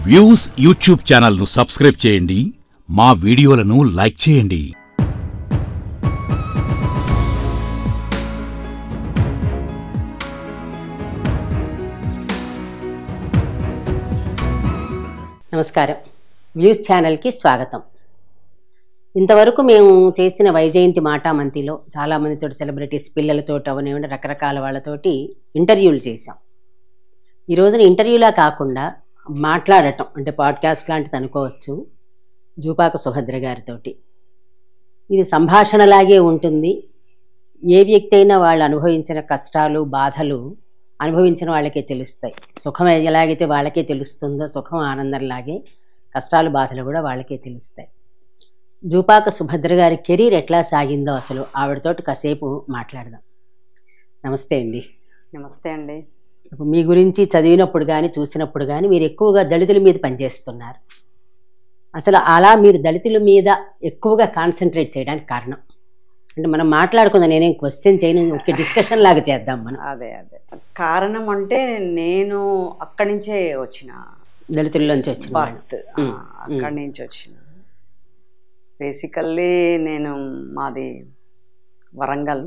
Views YouTube ఛానల్ను subscribe చేయండి, మా వీడియోలను లైక్ చేయండి. నమస్కారం. వ్యూస్ ఛానల్కి స్వాగతం. ఇంతవరకు మేము చేసిన వైజయంతి మాటామంతిలో చాలామందితో సెలబ్రిటీస్ పిల్లలతో అవనివ్వండి రకరకాల వాళ్ళతోటి ఇంటర్వ్యూలు చేశాం. ఈ రోజున ఇంటర్వ్యూలా కాకుండా మాట్లాడటం అంటే పాడ్కాస్ట్ లాంటిది అనుకోవచ్చు. జూపాక సుభద్ర గారితోటి ఇది సంభాషణలాగే ఉంటుంది. ఏ వ్యక్తి అయినా వాళ్ళు అనుభవించిన కష్టాలు బాధలు అనుభవించిన వాళ్ళకే తెలుస్తాయి. సుఖం ఎలాగైతే వాళ్ళకే తెలుస్తుందో సుఖం ఆనందంలాగే కష్టాలు బాధలు కూడా వాళ్ళకే తెలుస్తాయి. జూపాక సుభద్ర గారి కెరీర్ ఎట్లా సాగిందో అసలు ఆవిడతోటి కాసేపు మాట్లాడదాం. నమస్తే అండి. నమస్తే అండి. మీ గురించి చదివినప్పుడు కానీ చూసినప్పుడు కానీ మీరు ఎక్కువగా దళితుల మీద పనిచేస్తున్నారు. అసలు అలా మీరు దళితుల మీద ఎక్కువగా కాన్సన్ట్రేట్ చేయడానికి కారణం అంటే మనం మాట్లాడుకుందాం, నేనేం క్వశ్చన్ చేయను, ఒక డిస్కషన్ లాగా చేద్దాం మనం. అదే కారణం అంటే నేను అక్కడి నుంచే వచ్చిన, దళితుల్లోంచి వచ్చిన బర్త్ అక్కడి నుంచి వచ్చిన. బేసికల్లీ నేను మాది వరంగల్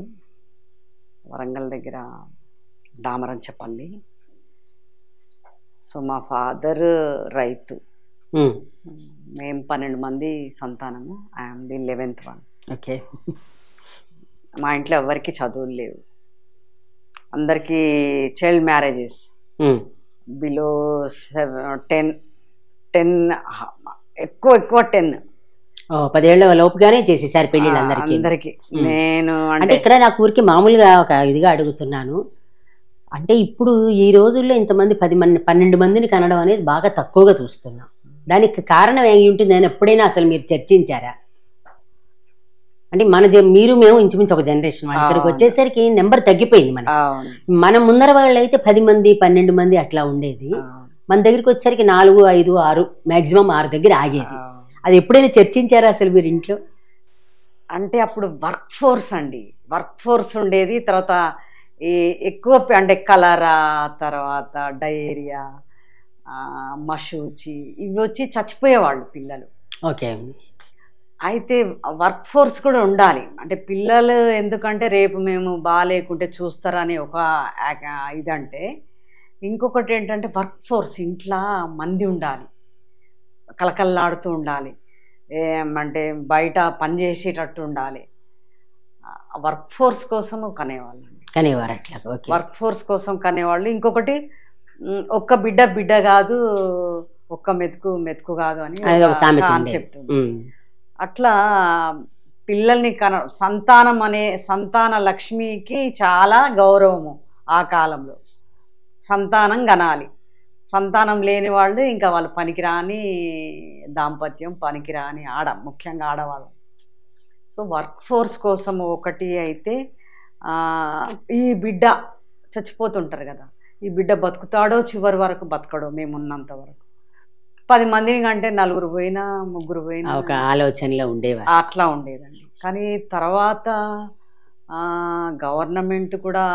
దగ్గర దామరంచపల్లి. సో మా ఫాదర్ రైతు. మేము 12 మంది సంతానము. I'm the 11th one. Okay. మా ఇంట్లో ఎవరికి చదువులు లేవు, అందరికీ చైల్డ్ మ్యారేజెస్ బిలో 10 ఎక్కువ 10 10 ఏళ్ల లోపుగానే చేసేసారు పెళ్ళిళ్ళు అందరికి. నేను అంటే ఇక్కడ నాకు ఊరికి మామూలుగా ఒక ఇదిగా అడుగుతున్నాను. అంటే ఇప్పుడు ఈ రోజుల్లో ఇంతమంది 12 మందిని కనడం అనేది బాగా తక్కువగా చూస్తున్నాం. దానికి కారణం ఏమి ఉంటుంది అని ఎప్పుడైనా అసలు మీరు చర్చించారా? అంటే మీరు మేము ఇంచుమించు ఒక జనరేషన్ వాళ్ళు, ఇక్కడికి వచ్చేసరికి నెంబర్ తగ్గిపోయింది. మన ముందర వాళ్ళు అయితే 10 మంది 12 మంది అట్లా ఉండేది. మన దగ్గరికి వచ్చేసరికి 4, 5, 6 మాక్సిమం 6 దగ్గర ఆగేది. అది ఎప్పుడైనా చర్చించారా అసలు మీరు ఇంట్లో? అంటే అప్పుడు వర్క్ ఫోర్స్ ఉండేది. తర్వాత ఈ ఎక్కువ అంటే కలరా, తర్వాత డయేరియా, మశూచి ఇవి వచ్చి చచ్చిపోయేవాళ్ళు పిల్లలు. ఓకే. అయితే వర్క్ ఫోర్స్ కూడా ఉండాలి. అంటే పిల్లలు ఎందుకంటే రేపు మేము బాగాలేకుంటే చూస్తారని ఒక ఇదంటే, ఇంకొకటి ఏంటంటే వర్క్ ఫోర్స్ ఇంట్లో మంది ఉండాలి, కలకల్లాడుతూ ఉండాలి, ఏమంటే బయట పనిచేసేటట్టు ఉండాలి. వర్క్ ఫోర్స్ కోసం కనేవాళ్ళు. వర్క్ ఫోర్స్ కోసం కనేవాళ్ళు. ఇంకొకటి ఒక్క బిడ్డ కాదు, ఒక్క మెతుకు కాదు అని కాన్సెప్ట్. అట్లా పిల్లల్ని సంతాన లక్ష్మికి చాలా గౌరవము ఆ కాలంలో. సంతానం కనాలి. సంతానం లేని వాళ్ళు ఇంకా వాళ్ళు పనికిరాని దాంపత్యం, పనికిరాని ముఖ్యంగా ఆడవాళ్ళు. సో వర్క్ ఫోర్స్ కోసం ఒకటి అయితే, ఈ బిడ్డ చచ్చిపోతుంటారు కదా, ఈ బిడ్డ బతుకుతాడో చివరి వరకు బతకడో మేమున్నంత వరకు. 10 మందిని కంటే 4 పోయినా 3 పోయినా ఒక ఆలోచనలో ఉండేవారు. అట్లా ఉండేదండి. కానీ తర్వాత గవర్నమెంట్ కూడా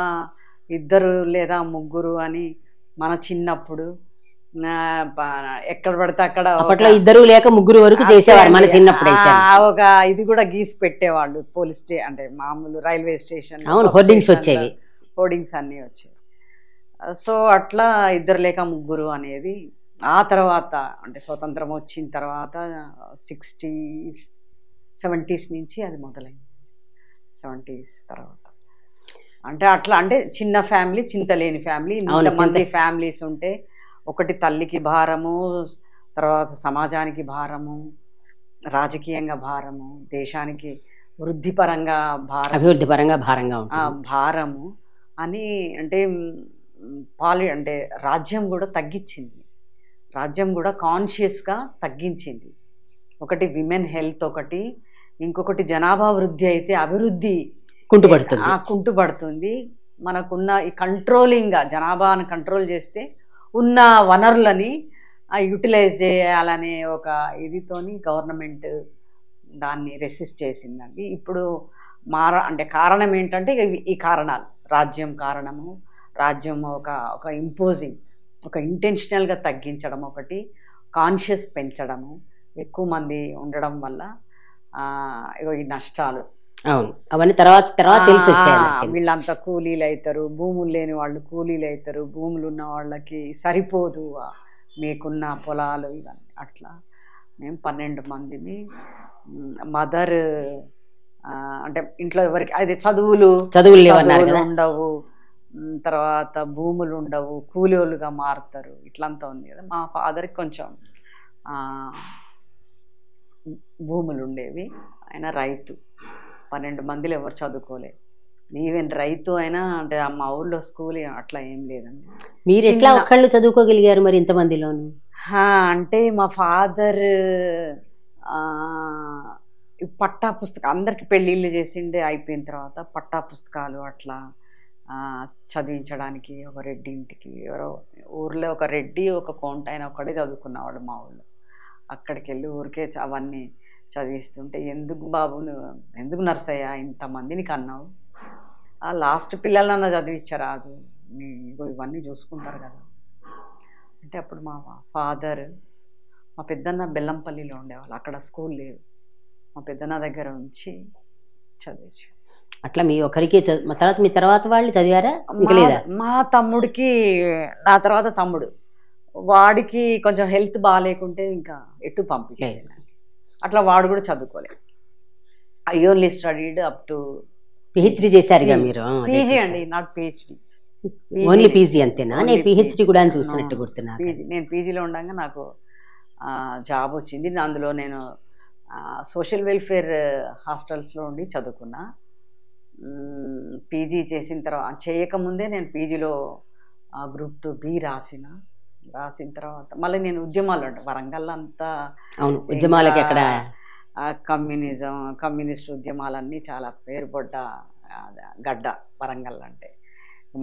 2 లేదా 3 అని మన చిన్నప్పుడు ఎక్కడ పడితే అక్కడ 2 లేక 3 వరకు చేసేవారు మన చిన్నప్పుడు. ఒక ఇది కూడా గీసి పెట్టేవాళ్ళు పోలీస్ అంటే మామూలు రైల్వే స్టేషన్ హోర్డింగ్స్ వచ్చేవి, హోర్డింగ్స్ అన్నీ వచ్చేవి. సో అట్లా 2 లేక 3 అనేది ఆ తర్వాత అంటే స్వతంత్రం వచ్చిన తర్వాత 60s 70s నుంచి అది మొదలైంది. 70s తర్వాత అంటే అట్లా అంటే చిన్న ఫ్యామిలీ, చింతలేని ఫ్యామిలీ. ఇంతమంది ఫ్యామిలీస్ ఉంటే ఒకటి తల్లికి భారము, తర్వాత సమాజానికి భారము, రాజకీయంగా భారము, దేశానికి వృద్ధిపరంగా అభివృద్ధి పరంగా భారము అని అంటే అంటే రాజ్యం కూడా తగ్గించింది. రాజ్యం కూడా కాన్షియస్గా తగ్గించింది. ఒకటి విమెన్ హెల్త్, ఒకటి ఇంకొకటి జనాభా వృద్ధి అయితే అభివృద్ధి కుంటుపడుతుంది. మనకున్న ఈ కంట్రోలింగ్గా జనాభాను కంట్రోల్ చేస్తే ఉన్న వనరులని యూటిలైజ్ చేయాలనే ఒక ఇదితోని గవర్నమెంట్ దాన్ని రెసిస్ట్ చేసిందండి. ఇప్పుడు అంటే కారణం ఏంటంటే ఈ కారణాలు, రాజ్యం కారణము, రాజ్యం ఒక ఇంపోజింగ్, ఒక ఇంటెన్షనల్గా తగ్గించడం ఒకటి, కాన్షియస్ పెంచడము, ఎక్కువ మంది ఉండడం వల్ల ఇగో ఈ నష్టాలు. అవును, అవన్నీ తర్వాత తెలిసి వచ్చాయి. వీళ్ళంతా కూలీలు అవుతారు, భూములు లేని వాళ్ళు కూలీలు అవుతారు, భూములు ఉన్న వాళ్ళకి సరిపోదు మీకున్న పొలాలు ఇవన్నీ. అట్లా మేము 12 మందిని. మదర్ అంటే ఇంట్లో ఎవరికి అది చదువులు ఉండవు, తర్వాత భూములు ఉండవు, కూలీలుగా మారుతారు, ఇట్లంతా ఉంది కదా. మా ఫాదర్కి కొంచెం భూములు ఉండేవి, ఆయన రైతు. 12 మందిలో ఎవరు చదువుకోలేదు. ఈవెన్ రైతు అయినా అంటే మా ఊళ్ళో స్కూల్ అట్లా ఏం లేదండి. మీరు ఎట్లా ఒక్కళ్ళు చదువుకోగలిగారు మరి ఇంతమందిలోను? అంటే మా ఫాదర్ పట్టా పుస్తకం అందరికి పెళ్ళిళ్ళు చేసిండే, అయిపోయిన తర్వాత పట్టా పుస్తకాలు అట్లా చదివించడానికి ఒక రెడ్డి ఇంటికి, ఎవరో ఊర్లో ఒక రెడ్డి ఒక కోంట ఆయన ఒక్కడే చదువుకున్నవాడు మా ఊళ్ళో. అక్కడికి వెళ్ళి ఊరికే అవన్నీ చదివిస్తుంటే, ఎందుకు బాబు ఎందుకు నర్సయ్య ఇంతమందిని కన్నావు, లాస్ట్ పిల్లలన్నా చదివించరాదు, ఇవన్నీ చూసుకుంటారు కదా అంటే. అప్పుడు మా ఫాదర్ మా పెద్దన్న బెల్లంపల్లిలో ఉండేవాళ్ళు, అక్కడ స్కూల్ లేదు, మా పెద్దన్న దగ్గర ఉంచి చదివించారు. అట్లా మీ ఒకరికి తర్వాత మీ తర్వాత వాళ్ళు చదివారా? మా తమ్ముడికి, నా తర్వాత తమ్ముడు, వాడికి కొంచెం హెల్త్ బాగాలేకుంటే ఇంకా ఎటు పంపించలేదు, అట్లా వాడు కూడా చదువుకోలేదు. I only studied up to PhD చేశారుగా మీరు? పీజీ అండి, నాట్ పిహెచ్డి, ఓన్లీ పీజీ అంతేనా? నేను పిహెచ్డి కూడా చూసినట్టు గుర్తున్నా. నేను పీజీలో ఉండగా నాకు జాబ్ వచ్చింది. అందులో నేను సోషల్ వెల్ఫేర్ హాస్టల్స్లో ఉండి చదువుకున్నా. పీజీ చేసిన తర్వాత చేయకముందే నేను పీజీలో గ్రూప్ 2B రాసిన తర్వాత మళ్ళీ నేను ఉద్యమాలు అంటే వరంగల్ అంతా. అవును, ఉద్యమాలకి అక్కడ కమ్యూనిస్ట్ ఉద్యమాలన్నీ చాలా పేరుపడ్డ గడ్డ వరంగల్ అంటే.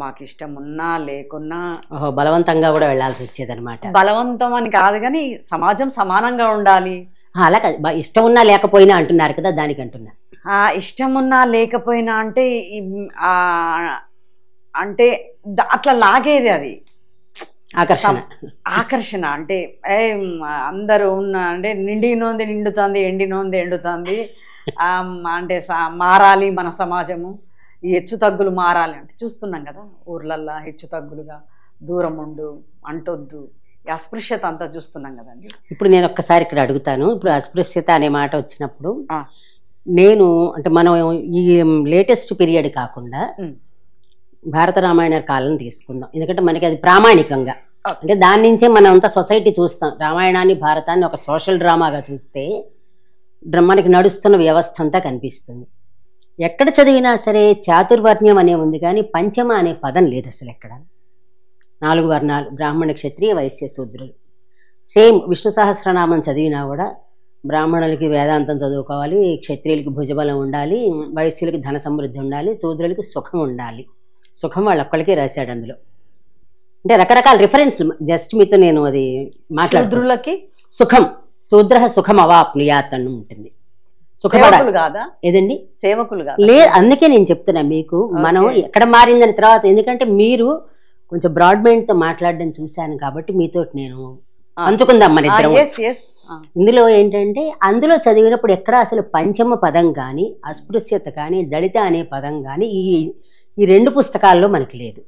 మాకు ఇష్టం ఉన్నా లేకున్నా బలవంతంగా కూడా వెళ్ళాల్సి వచ్చేది అనమాట. బలవంతం అని కాదు కానీ సమాజం సమానంగా ఉండాలి. అలా ఇష్టం ఉన్నా లేకపోయినా అంటున్నారు కదా, దానికి అంటున్నా. ఇష్టం ఉన్నా లేకపోయినా అంటే అంటే అట్లా లాగేది అది ఆకర్షణ. అంటే అందరూ ఉన్న అంటే నిండినోంది నిండుతుంది, ఎండినోంది ఎండుతుంది, అంటే మారాలి మన సమాజము, ఈ హెచ్చు తగ్గులు మారాలి అంటే చూస్తున్నాం కదా ఊర్లల్లో. హెచ్చు తగ్గులుగా దూరం ఉండు, అంటొద్దు, ఈ అస్పృశ్యత అంతా చూస్తున్నాం కదండి. ఇప్పుడు నేను ఒక్కసారి ఇక్కడ అడుగుతాను. ఇప్పుడు అస్పృశ్యత అనే మాట వచ్చినప్పుడు నేను అంటే మనం ఈ లేటెస్ట్ పీరియడ్ కాకుండా భారత రామాయణ కాలం తీసుకుందాం, ఎందుకంటే మనకి అది ప్రామాణికంగా అంటే దాని నుంచే మనం అంతా సొసైటీ చూస్తాం. రామాయణాన్ని భారతాన్ని ఒక సోషల్ డ్రామాగా చూస్తే మనకి నడుస్తున్న వ్యవస్థ అంతా కనిపిస్తుంది. ఎక్కడ చదివినా సరే చాతుర్వర్ణ్యం అనే ఉంది కానీ పంచమ అనే పదం లేదు అసలు ఎక్కడ. 4 వర్ణాలు, బ్రాహ్మణ క్షత్రియ వైశ్య శూద్రులు. సేమ్ విష్ణు సహస్రనామం చదివినా కూడా బ్రాహ్మణులకి వేదాంతం చదువుకోవాలి, క్షత్రియులకి భుజబలం ఉండాలి, వైశ్యులకి ధన సమృద్ధి ఉండాలి, శూద్రులకి సుఖం ఉండాలి. సుఖం వాళ్ళు ఒక్కడికే రాశాడు అందులో. అంటే రకరకాల రిఫరెన్స్ జస్ట్ మీతో నేను అది మాట్లాడుతులకి సుఖం శూద్ర సుఖం అవాప్నుయాత్ అని ఉంటుంది. సుఖపడాలి కాదా ఏదండి? సేవకులు లేదు, అందుకే నేను చెప్తున్నా మీకు మనం ఎక్కడ మారిందని తర్వాత. ఎందుకంటే మీరు కొంచెం బ్రాడ్ మైండ్ తో మాట్లాడడం చూశాను కాబట్టి మీతో నేను పంచుకుందాం మన ఇద్దరం. ఇందులో ఏంటంటే అందులో చదివినప్పుడు ఎక్కడ అసలు పంచమ పదం కానీ అస్పృశ్యత కానీ దళిత అనే పదం కానీ ఈ 2 పుస్తకాల్లో మనకి లేదు.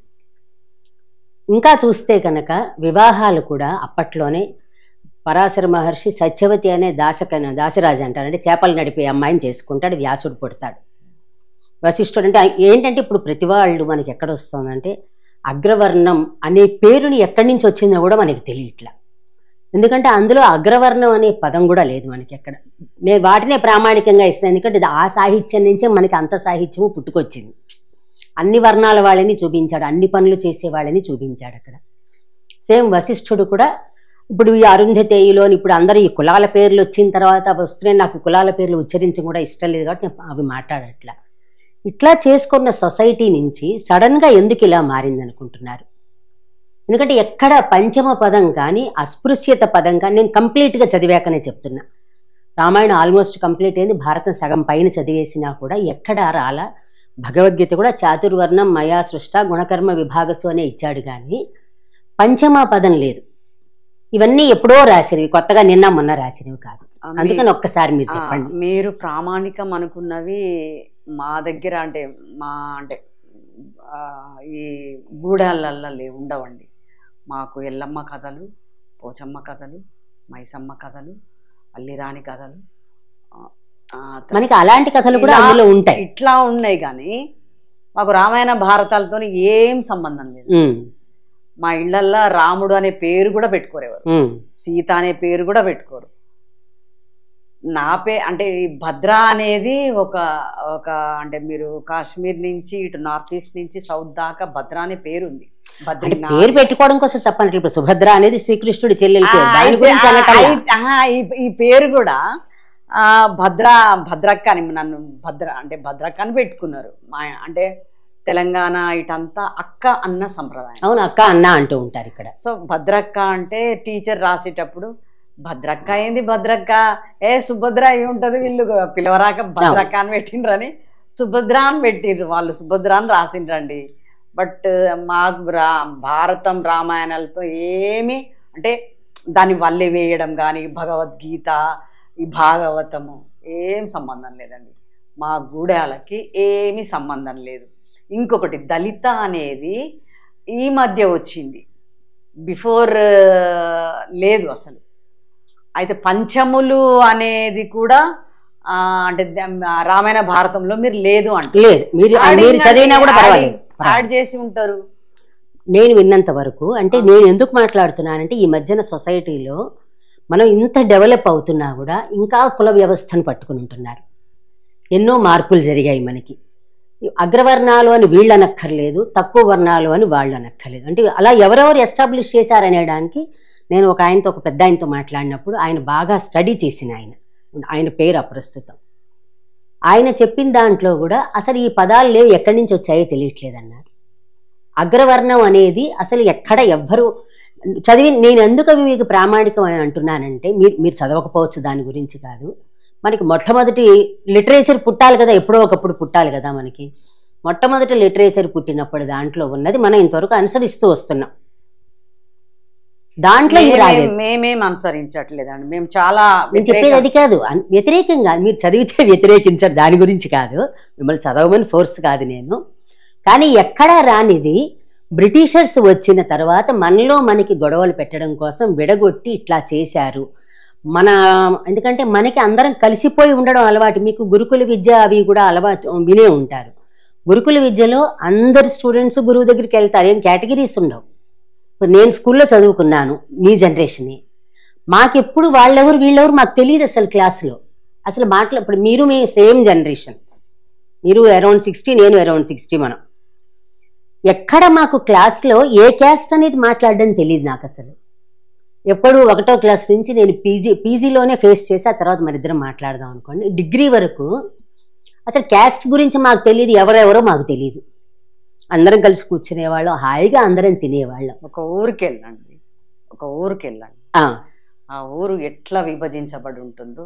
ఇంకా చూస్తే కనుక వివాహాలు కూడా అప్పట్లోనే పరాశర మహర్షి సత్యవతి అనే దాసరాజు అంటారు, అంటే చేపలు నడిపే అమ్మాయిని చేసుకుంటాడు, వ్యాసుడు పుడతాడు. వశిష్ఠుడు అంటే ఏంటంటే ఇప్పుడు ప్రతి వాళ్ళు మనకి ఎక్కడ వస్తుందంటే అగ్రవర్ణం అనే పేరుని ఎక్కడి నుంచి వచ్చిందో కూడా మనకి తెలియట్లా. ఎందుకంటే అందులో అగ్రవర్ణం అనే పదం కూడా లేదు మనకి ఎక్కడ. నేను వాటినే ప్రామాణికంగా ఇస్తాను, ఎందుకంటే ఆ సాహిత్యం నుంచే మనకి అంత సాహిత్యము పుట్టుకొచ్చింది. అన్ని వర్ణాల వాళ్ళని చూపించాడు, అన్ని పనులు చేసే వాళ్ళని చూపించాడు అక్కడ. సేమ్ వశిష్ఠుడు కూడా ఇప్పుడు ఈ అరుంధతేయులోని ఇప్పుడు అందరూ ఈ కులాల పేర్లు వచ్చిన తర్వాత వస్తున్నాయి, నాకు కులాల పేర్లు ఉచ్చరించడం కూడా ఇష్టం లేదు కాబట్టి నేను అవి మాట్లాడట్లా. ఇట్లా చేసుకున్న సొసైటీ నుంచి సడన్గా ఎందుకు ఇలా మారింది అనుకుంటున్నారు? ఎందుకంటే ఎక్కడ పంచమ పదం కానీ అస్పృశ్యత పదం కానీ నేను కంప్లీట్గా చదివాకనే చెప్తున్నా. రామాయణం ఆల్మోస్ట్ కంప్లీట్ అయింది, భారతం సగం పైన చదివేసినా కూడా ఎక్కడ రాలా. భగవద్గీత కూడా చాతుర్వర్ణం మయా సృష్ట గుణకర్మ విభాగసు అనే ఇచ్చాడు కానీ పంచమ పదం లేదు. ఇవన్నీ ఎప్పుడో రాసినవి, కొత్తగా నిన్న మొన్న రాసినవి కాదు. అందుకని ఒక్కసారి మీరు చెప్పండి. మీరు ప్రామాణికం అనుకున్నవి మా దగ్గర అంటే ఈ గూడాలల్లో ఉండవండి. మాకు ఎల్లమ్మ కథలు, పోచమ్మ కథలు, మైసమ్మ కథలు, అల్లిరాని కథలు, మనకి అలాంటి కథలు కూడా అందులో ఉంటాయి. ఇట్లా ఉన్నాయి కానీ మాకు రామాయణ భారతాలతో ఏం సంబంధం లేదు. మా ఇళ్లల్లో రాముడు అనే పేరు కూడా పెట్టుకోరు ఎవరు, సీత అనే పేరు కూడా పెట్టుకోరు. నా అంటే భద్ర అనేది ఒక అంటే మీరు కాశ్మీర్ నుంచి ఇటు నార్త్ ఈస్ట్ నుంచి సౌత్ దాకా భద్ర అనే పేరు ఉంది. పేరు పెట్టుకోవడం కోసం తప్పనట్లు. ఇప్పుడు సుభద్ర అనేది శ్రీకృష్ణుడి చెల్లెలు. ఈ పేరు కూడా భద్రక్క అని నన్ను భద్రక్క అని పెట్టుకున్నారు. అంటే తెలంగాణ ఇటంతా అక్క అన్న సంప్రదాయం. అవును, అక్క అన్న అంటూ ఉంటారు ఇక్కడ. సో భద్రక్క అంటే టీచర్ రాసేటప్పుడు భద్రక్క అయింది, భద్రక్క సుభద్ర అయి ఉంటది, వీళ్ళు పిలవరాక భద్రక్క అని పెట్టిండ్రని సుభద్ర అని పెట్టిండ్రు. వాళ్ళు సుభద్ర అని రాసిండ్రండి. బట్ మాకు భారతం రామాయణాలతో ఏమి అంటే దాన్ని వల్లె వేయడం కానీ భగవద్గీత ఈ భాగవతము ఏం సంబంధం లేదండి. మా గూడాలకి ఏమీ సంబంధం లేదు. ఇంకొకటి దళిత అనేది ఈ మధ్య వచ్చింది, బిఫోర్ లేదు అసలు. అయితే పంచములు అనేది కూడా అంటే రామాయణ భారతంలో మీరు లేదు అంటే లేదు, మీరు చదివినా కూడా యాడ్ చేసి ఉంటారు. నేను విన్నంత వరకు అంటే నేను ఎందుకు మాట్లాడుతున్నానంటే ఈ మధ్యన సొసైటీలో మనం ఇంత డెవలప్ అవుతున్నా కూడా ఇంకా కుల వ్యవస్థను పట్టుకుని ఉంటున్నారు. ఎన్నో మార్పులు జరిగాయి మనకి. అగ్రవర్ణాలు అని వీళ్ళు అనక్కర్లేదు, తక్కువ వర్ణాలు అని వాళ్ళు అనక్కర్లేదు. అంటే అలా ఎవరెవరు ఎస్టాబ్లిష్ చేశారనేదానికి నేను ఒక ఆయనతో, ఒక పెద్ద ఆయనతో మాట్లాడినప్పుడు ఆయన బాగా స్టడీ చేసిన ఆయన పేరు అప్రస్తుతం. ఆయన చెప్పిన దాంట్లో కూడా అసలు ఈ పదాలు లేవు, ఎక్కడి నుంచి వచ్చాయో తెలియట్లేదు అన్నారు. అగ్రవర్ణం అనేది అసలు ఎక్కడ ఎవ్వరు చదివి, నేను ఎందుకు అవి మీకు ప్రామాణికం అని అంటున్నానంటే మీరు చదవకపోవచ్చు, దాని గురించి కాదు. మనకి మొట్టమొదటి లిటరేచర్ పుట్టాలి కదా, ఎప్పుడో ఒకప్పుడు పుట్టాలి కదా. మనకి మొట్టమొదటి లిటరేచర్ పుట్టినప్పుడు దాంట్లో ఉన్నది మనం ఇంతవరకు అనుసరిస్తూ వస్తున్నాం. దాంట్లో మేమేం అనుసరించట్లేదండి. మేము చాలా చెప్పేది అది కాదు, వ్యతిరేకంగా మీరు చదివితే వ్యతిరేకించారు, దాని గురించి కాదు. మిమ్మల్ని చదవమని ఫోర్స్ కాదు నేను. కానీ ఎక్కడా రానిది బ్రిటిషర్స్ వచ్చిన తర్వాత మనలో మనకి గొడవలు పెట్టడం కోసం విడగొట్టి ఇట్లా చేశారు. ఎందుకంటే మనకి అందరం కలిసిపోయి ఉండడం అలవాటు. మీకు గురుకుల విద్య అవి కూడా అలవాటు వినే ఉంటారు. గురుకుల విద్యలో అందరు స్టూడెంట్స్ గురువు దగ్గరికి వెళ్తారు, ఏం కేటగిరీస్ ఉండవు. ఇప్పుడు నేను స్కూల్లో చదువుకున్నాను, మీ జనరేషనే. మాకెప్పుడు వాళ్ళెవరు వీళ్ళెవరు మాకు తెలియదు అసలు. క్లాసులో అసలు ఇప్పుడు మీరు మీ సేమ్ జనరేషన్, మీరు అరౌండ్ 60, నేను అరౌండ్ 60. మనం ఎక్కడ మాకు క్లాస్లో ఏ క్యాస్ట్ అనేది మాట్లాడడం తెలియదు నాకు అసలు. ఎప్పుడు 1వ క్లాస్ నుంచి నేను పీజీలోనే ఫేస్ చేసి ఆ తర్వాత మన ఇద్దరం మాట్లాడదాం అనుకోండి. డిగ్రీ వరకు అసలు క్యాస్ట్ గురించి మాకు తెలియదు, ఎవరెవరో మాకు తెలియదు. అందరం కలిసి కూర్చునేవాళ్ళం, హాయిగా అందరం తినేవాళ్ళం. ఒక ఊరికి వెళ్ళండి, ఆ ఊరు ఎట్లా విభజించబడి ఉంటుందో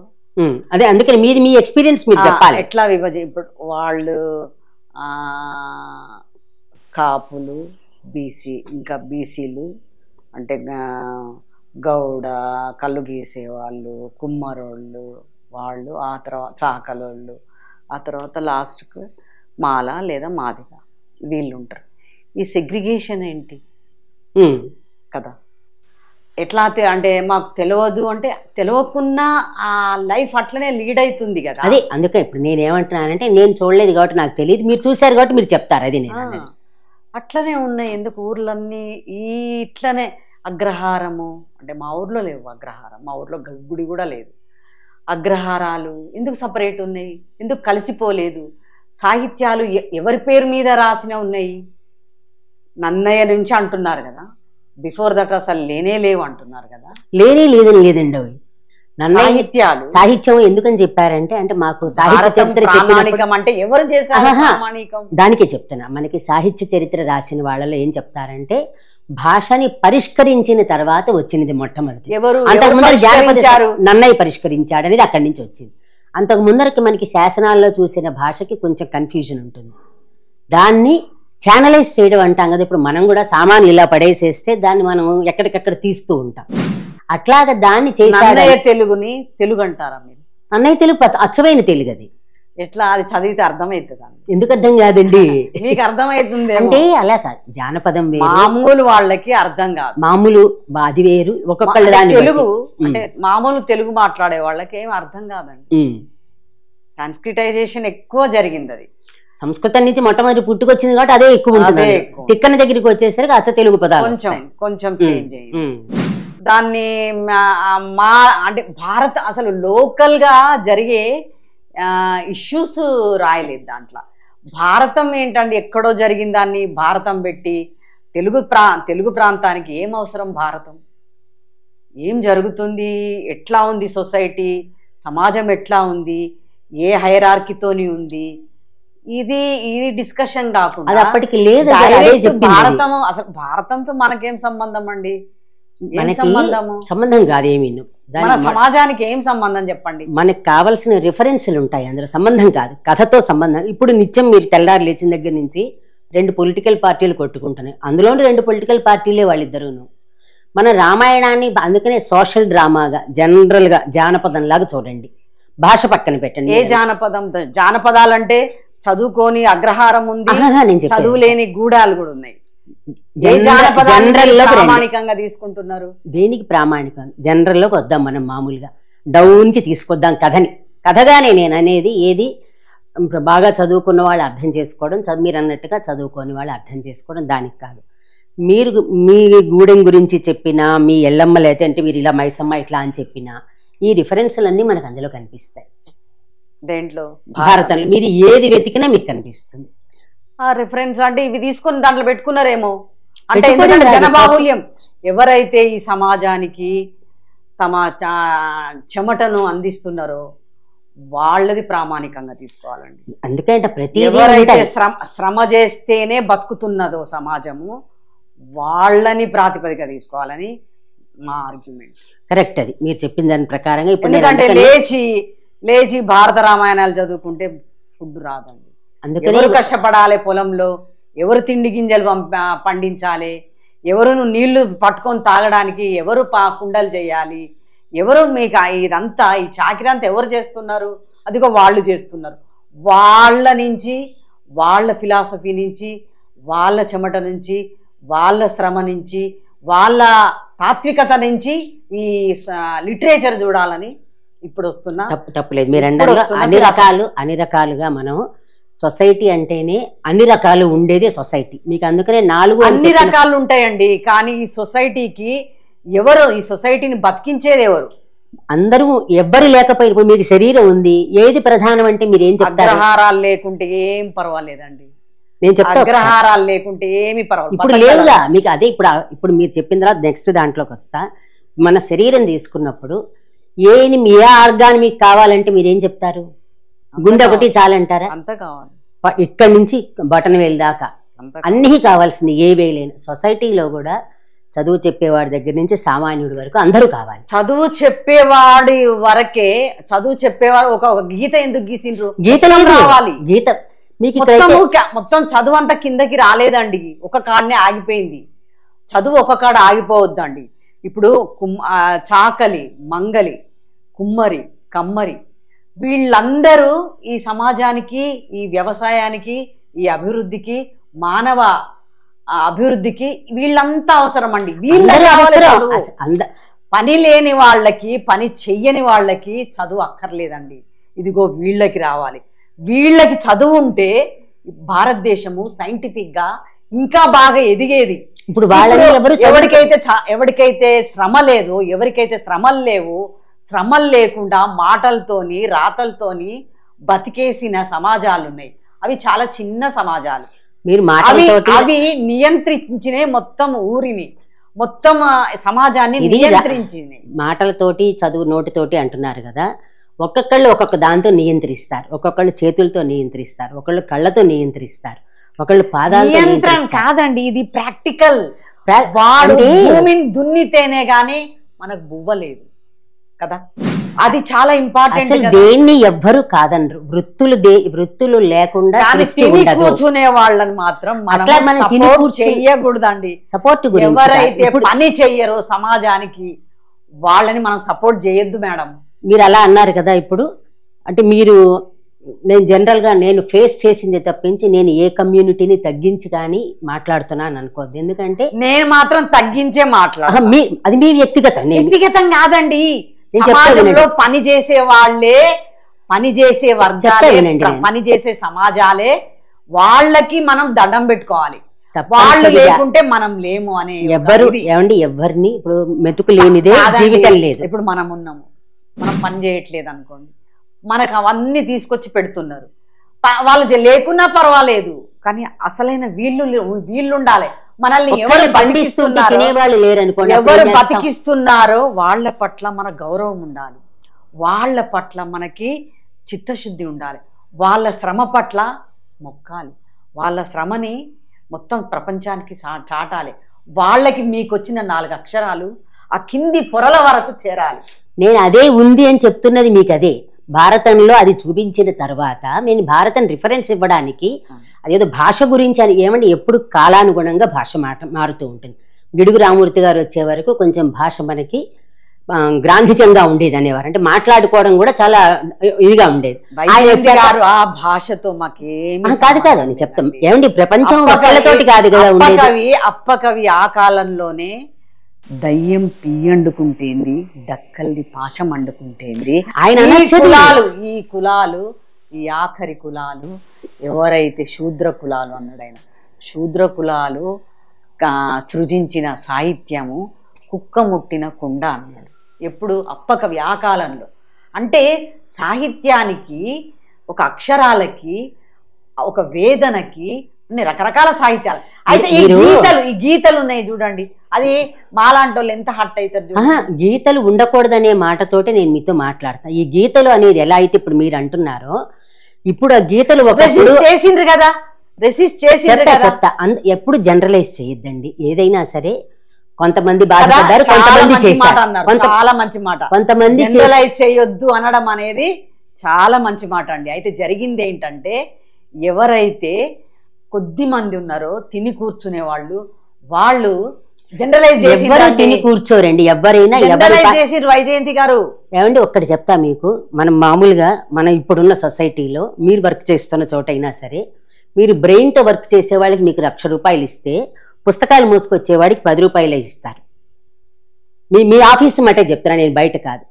అదే. అందుకని మీ ఎక్స్పీరియన్స్ మీరు చెప్పాలి. ఎట్లా ఇప్పుడు వాళ్ళు కాపులు, ఇంకా బీసీలు అంటే గౌడ, కళ్ళు గీసేవాళ్ళు, కుమ్మరోళ్ళు, వాళ్ళు ఆ తర్వాత చాకలోళ్ళు, ఆ తర్వాత లాస్ట్కు మాల లేదా మాదిగ వీళ్ళు ఉంటారు. ఈ సెగ్రిగేషన్ ఏంటి కదా, ఎట్లా అంటే మాకు తెలియదు అంటే తెలియకున్నా ఆ లైఫ్ అట్లనే లీడ్ అవుతుంది కదా. అదే అందుకే ఇప్పుడు నేనేమంటున్నానంటే నేను చూడలేదు కాబట్టి నాకు తెలియదు, మీరు చూశారు కాబట్టి మీరు చెప్తారు. అది నేను అట్లనే ఉన్నాయి. ఎందుకు ఊర్లన్నీ ఇట్లనే అగ్రహారము అంటే మా ఊర్లో లేవు అగ్రహారం, మా ఊర్లో గుడి కూడా లేదు. అగ్రహారాలు ఎందుకు సపరేట్ ఉన్నాయి, ఎందుకు కలిసిపోలేదు? సాహిత్యాలు ఎవరి పేరు మీద రాసిన ఉన్నాయి? నన్నయ్య నుంచి అంటున్నారు కదా, బిఫోర్ దట్ అసలు లేవు అంటున్నారు కదా. లేదని లేదండి అవి సాహిత్యాలు. సాహిత్యం ఎందుకని చెప్పారంటే అంటే మాకు సాహిత్య చరిత్ర అంటే ఎవరు చేశారు దానికే చెప్తున్నా. మనకి సాహిత్య చరిత్ర రాసిన వాళ్ళలో ఏం చెప్తారంటే భాషని పరిష్కరించిన తర్వాత వచ్చినది మొట్టమొదటి. అంతకుముందు నన్నయ్య పరిష్కరించాడు అనేది అక్కడి నుంచి వచ్చింది. అంతకు ముందరికి మనకి శాసనాల్లో చూసిన భాషకి కొంచెం కన్ఫ్యూజన్ ఉంటుంది. దాన్ని ఛానలైజ్ చేయడం అంటాం కదా. ఇప్పుడు మనం కూడా సామాను ఇలా పడేసేస్తే దాన్ని మనం ఎక్కడికక్కడ తీస్తూ ఉంటాం. అట్లాగా దాన్ని చేశాడు. అన్నయ్య తెలుగుని తెలుగు అంటారా మీరు? అన్నయ్య తెలుగు అచ్చమైన తెలుగు అది. ఎట్లా అది చదివితే అర్థమవుతుందా? ఎందుకు అర్థం కాదండి? మీకు అర్థమవుతుంది అంటే అలా కాదు, జానపదం వేరు, మామూలు వాళ్ళకి అర్థం కాదు. మామూలు అది వేరు. ఒక్కొక్కళ్ళ దాని తెలుగు అంటే మామూలు తెలుగు మాట్లాడే వాళ్ళకి ఏం అర్థం కాదండి. సాంస్క్రిటైజేషన్ ఎక్కువ జరిగింది. అది సంస్కృతం నుంచి మొట్టమొదటి పుట్టుకొచ్చింది కాబట్టి అదే ఎక్కువ ఉంటుంది. తిక్కన దగ్గరికి వచ్చేసరికి అచ్చ తెలుగు పదాలు కొంచెం చేంజ్ అయ్యింది. దాన్ని అంటే భారత్ అసలు లోకల్ గా జరిగే ఇష్యూస్ రాయలేదు దాంట్లో. భారతం ఏంటండి, ఎక్కడో జరిగిన దాన్ని భారతం పెట్టి తెలుగు ప్రాంతానికి ఏం అవసరం? భారతం ఏం జరుగుతుంది, ఎట్లా ఉంది సొసైటీ, సమాజం ఎట్లా ఉంది, ఏ హైరార్కీతోని ఉంది, ఇది డిస్కషన్ కాకుండా అప్పటికి లేదు. భారతం అసలు భారతంతో మనకేం సంబంధం అండి? సంబంధం కాదు ఏమీ. మన సమాజానికి ఏం సంబంధం చెప్పండి? మనకు కావాల్సిన రిఫరెన్స్లు ఉంటాయి అందులో, సంబంధం కాదు, కథతో సంబంధం. ఇప్పుడు నిత్యం మీరు తెల్లారు లేచిన దగ్గర నుంచి 2 పొలిటికల్ పార్టీలు కొట్టుకుంటున్నాయి, అందులోని 2 పొలిటికల్ పార్టీలే వాళ్ళిద్దరును. మన రామాయణాన్ని అందుకనే సోషల్ డ్రామాగా జనరల్ గా జానపదం లాగా చూడండి, భాష పక్కన పెట్టండి. ఏ జానపదం? జానపదాలంటే చదువుకోని అగ్రహారం ఉంది, చదువు లేని గూడాలు కూడా ఉన్నాయి. ప్రామాణికంగా తీసుకుంటున్నారు. దేనికి ప్రామాణికం? జనరల్లోకి వద్దాం మనం, మామూలుగా డౌన్ కి తీసుకొద్దాం కథని. కథగానే నేను అనేది ఏది బాగా చదువుకున్న వాళ్ళు అర్థం చేసుకోవడం, మీరు అన్నట్టుగా చదువుకోని వాళ్ళు అర్థం చేసుకోవడం, దానికి కాదు. మీరు మీ గూడెం గురించి చెప్పినా, మీ ఎల్లమ్మలు అయితే అంటే మీరు ఇలా మైసమ్మ ఇట్లా అని చెప్పినా, ఈ రిఫరెన్స్లన్నీ మనకు అందులో కనిపిస్తాయి. దేంట్లో? భారతంలో మీరు ఏది వెతికినా మీకు కనిపిస్తుంది. ఆ రిఫరెన్స్ అంటే ఇవి తీసుకుని దాంట్లో పెట్టుకున్నారేమో. అంటే ఎందుకంటే జనబాహుల్యం, ఎవరైతే ఈ సమాజానికి తమ చెమటను అందిస్తున్నారో వాళ్ళది ప్రామాణికంగా తీసుకోవాలండి. అందుకంటే ప్రతి ఎవరైతే శ్రమ చేస్తేనే బతుకుతున్నదో సమాజము, వాళ్ళని ప్రాతిపదిక తీసుకోవాలని మా ఆర్గ్యుమెంట్. కరెక్ట్, అది మీరు చెప్పిన దాని ప్రకారంగా. ఇప్పుడు ఎందుకంటే లేచి భారత రామాయణాలు చదువుకుంటే ఫుడ్ రాదండి. ఎవరు కష్టపడాలి పొలంలో, ఎవరు తిండి గింజలు పండించాలి, ఎవరు నీళ్లు పట్టుకొని తాగడానికి ఎవరు కుండలు చేయాలి, ఎవరు మీకు ఇదంతా ఈ చాకిరి అంతా ఎవరు చేస్తున్నారు? అదిగో వాళ్ళు చేస్తున్నారు. వాళ్ళ నుంచి, వాళ్ళ ఫిలాసఫీ నుంచి, వాళ్ళ చెమట నుంచి, వాళ్ళ శ్రమ నుంచి, వాళ్ళ తాత్వికత నుంచి ఈ లిటరేచర్ చూడాలని ఇప్పుడు వస్తున్నా. తప్పులేదు మీరు అన్ని రకాలుగా మనం సొసైటీ అంటేనే అన్ని రకాలు ఉండేదే సొసైటీ. మీకు అందుకనే 4 అన్ని రకాలు ఉంటాయండి. కానీ ఈ సొసైటీకి ఎవరు, ఈ సొసైటీని బతికించేది ఎవరు? అందరూ ఎవ్వరు లేకపోయినా. ఇప్పుడు మీకు శరీరం ఉంది, ఏది ప్రధానం అంటే మీరు ఏం చెప్తారు? అగ్రహారాలు లేకుంటే ఏం పర్వాలేదండి. నేను చెప్తా, అగ్రహారాలు లేకుంటే ఏమి పర్వాలేదు. ఇప్పుడు లేదుగా మీకు అదే. ఇప్పుడు మీరు చెప్పిన తర్వాత నెక్స్ట్ దాంట్లోకి వస్తా. మన శరీరం తీసుకున్నప్పుడు ఏ ఆర్గాన్ మీకు కావాలంటే మీరేం చెప్తారు? గుండె ఒకటి చాలంటారా? అంతా కావాలి. ఇక్కడి నుంచి బటన్ వేలు దాకా అన్నీ కావాల్సింది, ఏ వేయలేని. సొసైటీలో కూడా చదువు చెప్పేవాడి దగ్గర నుంచి సామాన్యుడి వరకు అందరూ కావాలి. చదువు చెప్పేవాడి వరకే, చదువు చెప్పేవాడు ఒక గీత ఎందుకు గీసిండ్రు? గీతలో రావాలి. గీత మీకు మొత్తం చదువు అంతా కిందకి రాలేదండి, ఒక కాడనే ఆగిపోయింది. చదువు ఒక కాడ ఆగిపోవద్దండి. ఇప్పుడు చాకలి, మంగలి, కుమ్మరి, కమ్మరి వీళ్ళందరూ ఈ సమాజానికి, ఈ వ్యవసాయానికి, ఈ అభివృద్ధికి, మానవ అభివృద్ధికి వీళ్ళంతా అవసరం అండి. పని లేని వాళ్ళకి, పని చెయ్యని వాళ్ళకి చదువు అక్కర్లేదండి. ఇదిగో వీళ్ళకి రావాలి. వీళ్ళకి చదువు ఉంటే భారతదేశము సైంటిఫిక్ గా ఇంకా బాగా ఎదిగేది. ఇప్పుడు వాళ్ళని ఎవరికైతే శ్రమ లేదో, ఎవరికైతే శ్రమలు లేవు, శ్రమలు లేకుండా మాటలతోని రాతలతోని బతికేసిన సమాజాలు ఉన్నాయి. అవి చాలా చిన్న సమాజాలు. అవి నియంత్రించినే మొత్తం ఊరిని, మొత్తం సమాజాన్ని నియంత్రించింది. మాటలతోటి, చదువు నోటితోటి అంటున్నారు కదా. ఒక్కొక్కళ్ళు ఒక్కొక్క దాంతో నియంత్రిస్తారు. ఒక్కొక్కళ్ళు చేతులతో నియంత్రిస్తారు, ఒకళ్ళు కళ్ళతో నియంత్రిస్తారు, ఒకళ్ళు పాదాలతో. నియంత్రణ కాదండి, ఇది ప్రాక్టికల్. వాడు భూమిని దున్నితేనే గానీ మనకు బువ్వలేదు కదా. అది చాలా ఇంపార్టెంట్. దేన్ని ఎవ్వరు కాదనరు. వృత్తులు లేకుండా కూర్చునే వాళ్ళని మాత్రం మనం చెయ్యకూడదండి. సపోర్ట్ ఎవరైతే పని చెయ్యరో సమాజానికి వాళ్ళని మనం సపోర్ట్ చేయొద్దు మేడం. మీరు అలా అన్నారు కదా ఇప్పుడు, అంటే మీరు నేను జనరల్గా నేను ఫేస్ చేసింది తప్పించి నేను ఏ కమ్యూనిటీని తగ్గించి కానీ మాట్లాడుతున్నాను అనుకోవద్దు. ఎందుకంటే నేను మాత్రం తగ్గించే అది మీ వ్యక్తిగతం కాదండి. సమాజంలో పని చేసే వాళ్ళే, పని చేసే వర్గాలే, పని చేసే సమాజాలే, వాళ్ళకి మనం దండం పెట్టుకోవాలి. వాళ్ళు లేకుంటే మనం లేము అనే ఎవరిని ఇప్పుడు మెతుకు లేనిదే జీవితం లేదు. ఇప్పుడు మనం ఉన్నాము, మనం పని చేయట్లేదు అనుకోండి, మనకు అవన్నీ తీసుకొచ్చి పెడుతున్నారు. వాళ్ళు లేకున్నా పర్వాలేదు, కానీ అసలైన వీళ్ళు ఉండాలి. మనల్ని ఎవరు బతికిస్తున్నారో వాళ్ళ పట్ల మన గౌరవం ఉండాలి, వాళ్ళ పట్ల మనకి చిత్తశుద్ధి ఉండాలి, వాళ్ళ శ్రమ పట్ల మొక్కాలి, వాళ్ళ శ్రమని మొత్తం ప్రపంచానికి చాటాలి. వాళ్ళకి మీకు వచ్చిన 4 అక్షరాలు ఆ కింది పొరల వరకు చేరాలి. నేను అదే ఉంది అని చెప్తున్నది మీకు. అదే భారతంలో అది చూపించిన తర్వాత నేను భారతం రిఫరెన్స్ ఇవ్వడానికి అదేదో భాష గురించి అని ఏమంటే ఎప్పుడు కాలానుగుణంగా భాష మారుతూ ఉంటుంది. గిడుగు రామూర్తి గారు వచ్చే వరకు కొంచెం భాష మనకి గ్రాంధికంగా ఉండేది అనేవారు, అంటే మాట్లాడుకోవడం కూడా చాలా ఇదిగా ఉండేది. ఆ భాషతో కాదు అని చెప్తాం. ఏమండి ప్రపంచం ఒక్కళ్ళతోటి కాదు కదా ఉండేది. అప్పకవి ఆ కాలంలోనే దయ్యం పియ్యండుకుంటేంది, డక్కల్ది పాశం అండుకుంటేంది. ఈ కులాలు ఈ ఆఖరి కులాలు ఎవరైతే శూద్ర కులాలు అన్నాడు ఆయన, శూద్ర కులాలు సృజించిన సాహిత్యము కుక్క ముట్టిన కుండ అన్నాడు. ఎప్పుడు అప్పకవి ఆ కాలంలో. అంటే సాహిత్యానికి, ఒక అక్షరాలకి, ఒక వేదనకి అన్ని రకరకాల సాహిత్యాలు. అయితే ఈ గీతలు ఉన్నాయి చూడండి, అది మాలాంటి వాళ్ళు ఎంత హట్ అవుతారు. గీతలు ఉండకూడదనే మాటతోటి నేను మీతో మాట్లాడతా. ఈ గీతలు అనేది ఎలా అయితే ఇప్పుడు మీరు అంటున్నారో, ఇప్పుడు ఆ గీతలు చేసిండ్రు కదా, రెసిస్ట్ చేసిండ్రు కదా. చెప్తా, ఎప్పుడు జనరలైజ్ చేయొద్దండి. ఏదైనా సరే కొంతమంది బాధపడ్డారు, కొంతమంది చేశారు. చాలా మంచి మాట. కొంతమంది జనరలైజ్ చేయొద్దు అనడం అనేది చాలా మంచి మాట అండి. అయితే జరిగింది ఏంటంటే, ఎవరైతే కొద్ది మంది ఉన్నారో తిని కూర్చునే వాళ్ళు జనరలైజ్ చేసి తిని కూర్చోరండి. ఎవరైనా చేసి వైజయంతి గారు ఏమండి ఒక్కటి చెప్తా మీకు. మనం మామూలుగా మనం ఇప్పుడున్న సొసైటీలో మీరు వర్క్ చేస్తున్న చోటైనా సరే, మీరు బ్రెయిన్తో వర్క్ చేసే వాళ్ళకి మీకు ₹1,00,000 ఇస్తే, పుస్తకాలు మోసుకొచ్చేవాడికి ₹10 ఇస్తారు. మీ ఆఫీస్ మటే చెప్తున్నా, నేను బయట కాదు.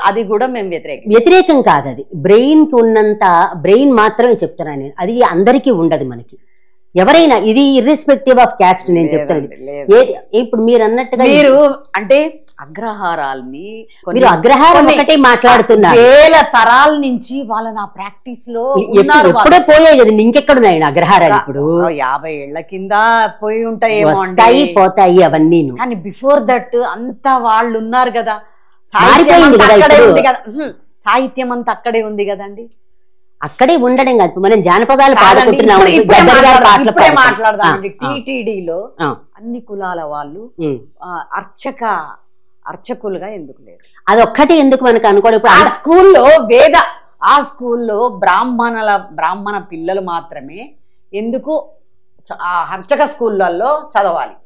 అది కూడా మేము వ్యతిరేకం కాదు. అది బ్రెయిన్ కి ఉన్నంత బ్రెయిన్ మాత్రమే చెప్తున్నాను నేను. అది అందరికీ ఉండదు మనకి. ఎవరైనా ఇది ఇర్రెస్పెక్టివ్ ఆఫ్ క్యాస్ట్ నేను చెప్తాను. ఇప్పుడు మీరు అన్నట్టుగా మీరు అంటే అగ్రహారాల్ని మీరు అగ్రహారం ఒకటే మాట్లాడుతున్నారు. వేల తరాల నుంచి వాళ్ళ నా ప్రాక్టీస్ లో ఎప్పుడో పోయాయి కదా, ఇంకెక్కడున్నాయి అగ్రహారాలు? ఇప్పుడు 50 ఏళ్ల కింద పోయి ఉంటాయి, పోతాయి అవన్నీ. కానీ బిఫోర్ దట్ అంతా వాళ్ళు ఉన్నారు కదా. సాహిత్యం అంతా అక్కడే ఉంది కదండి. అక్కడే ఉండడం కాదు, మనం జానపదాలు పాడుకుంటున్నాం. మాట్లాడదామండి. టీటీడీలో అన్ని కులాల వాళ్ళు అర్చకులుగా ఎందుకు లేరు? అదొక్కటి ఎందుకు మనకు అనుకోవడం. ఆ స్కూల్లో బ్రాహ్మణ పిల్లలు మాత్రమే ఎందుకు అర్చక స్కూళ్ళల్లో చదవాలి?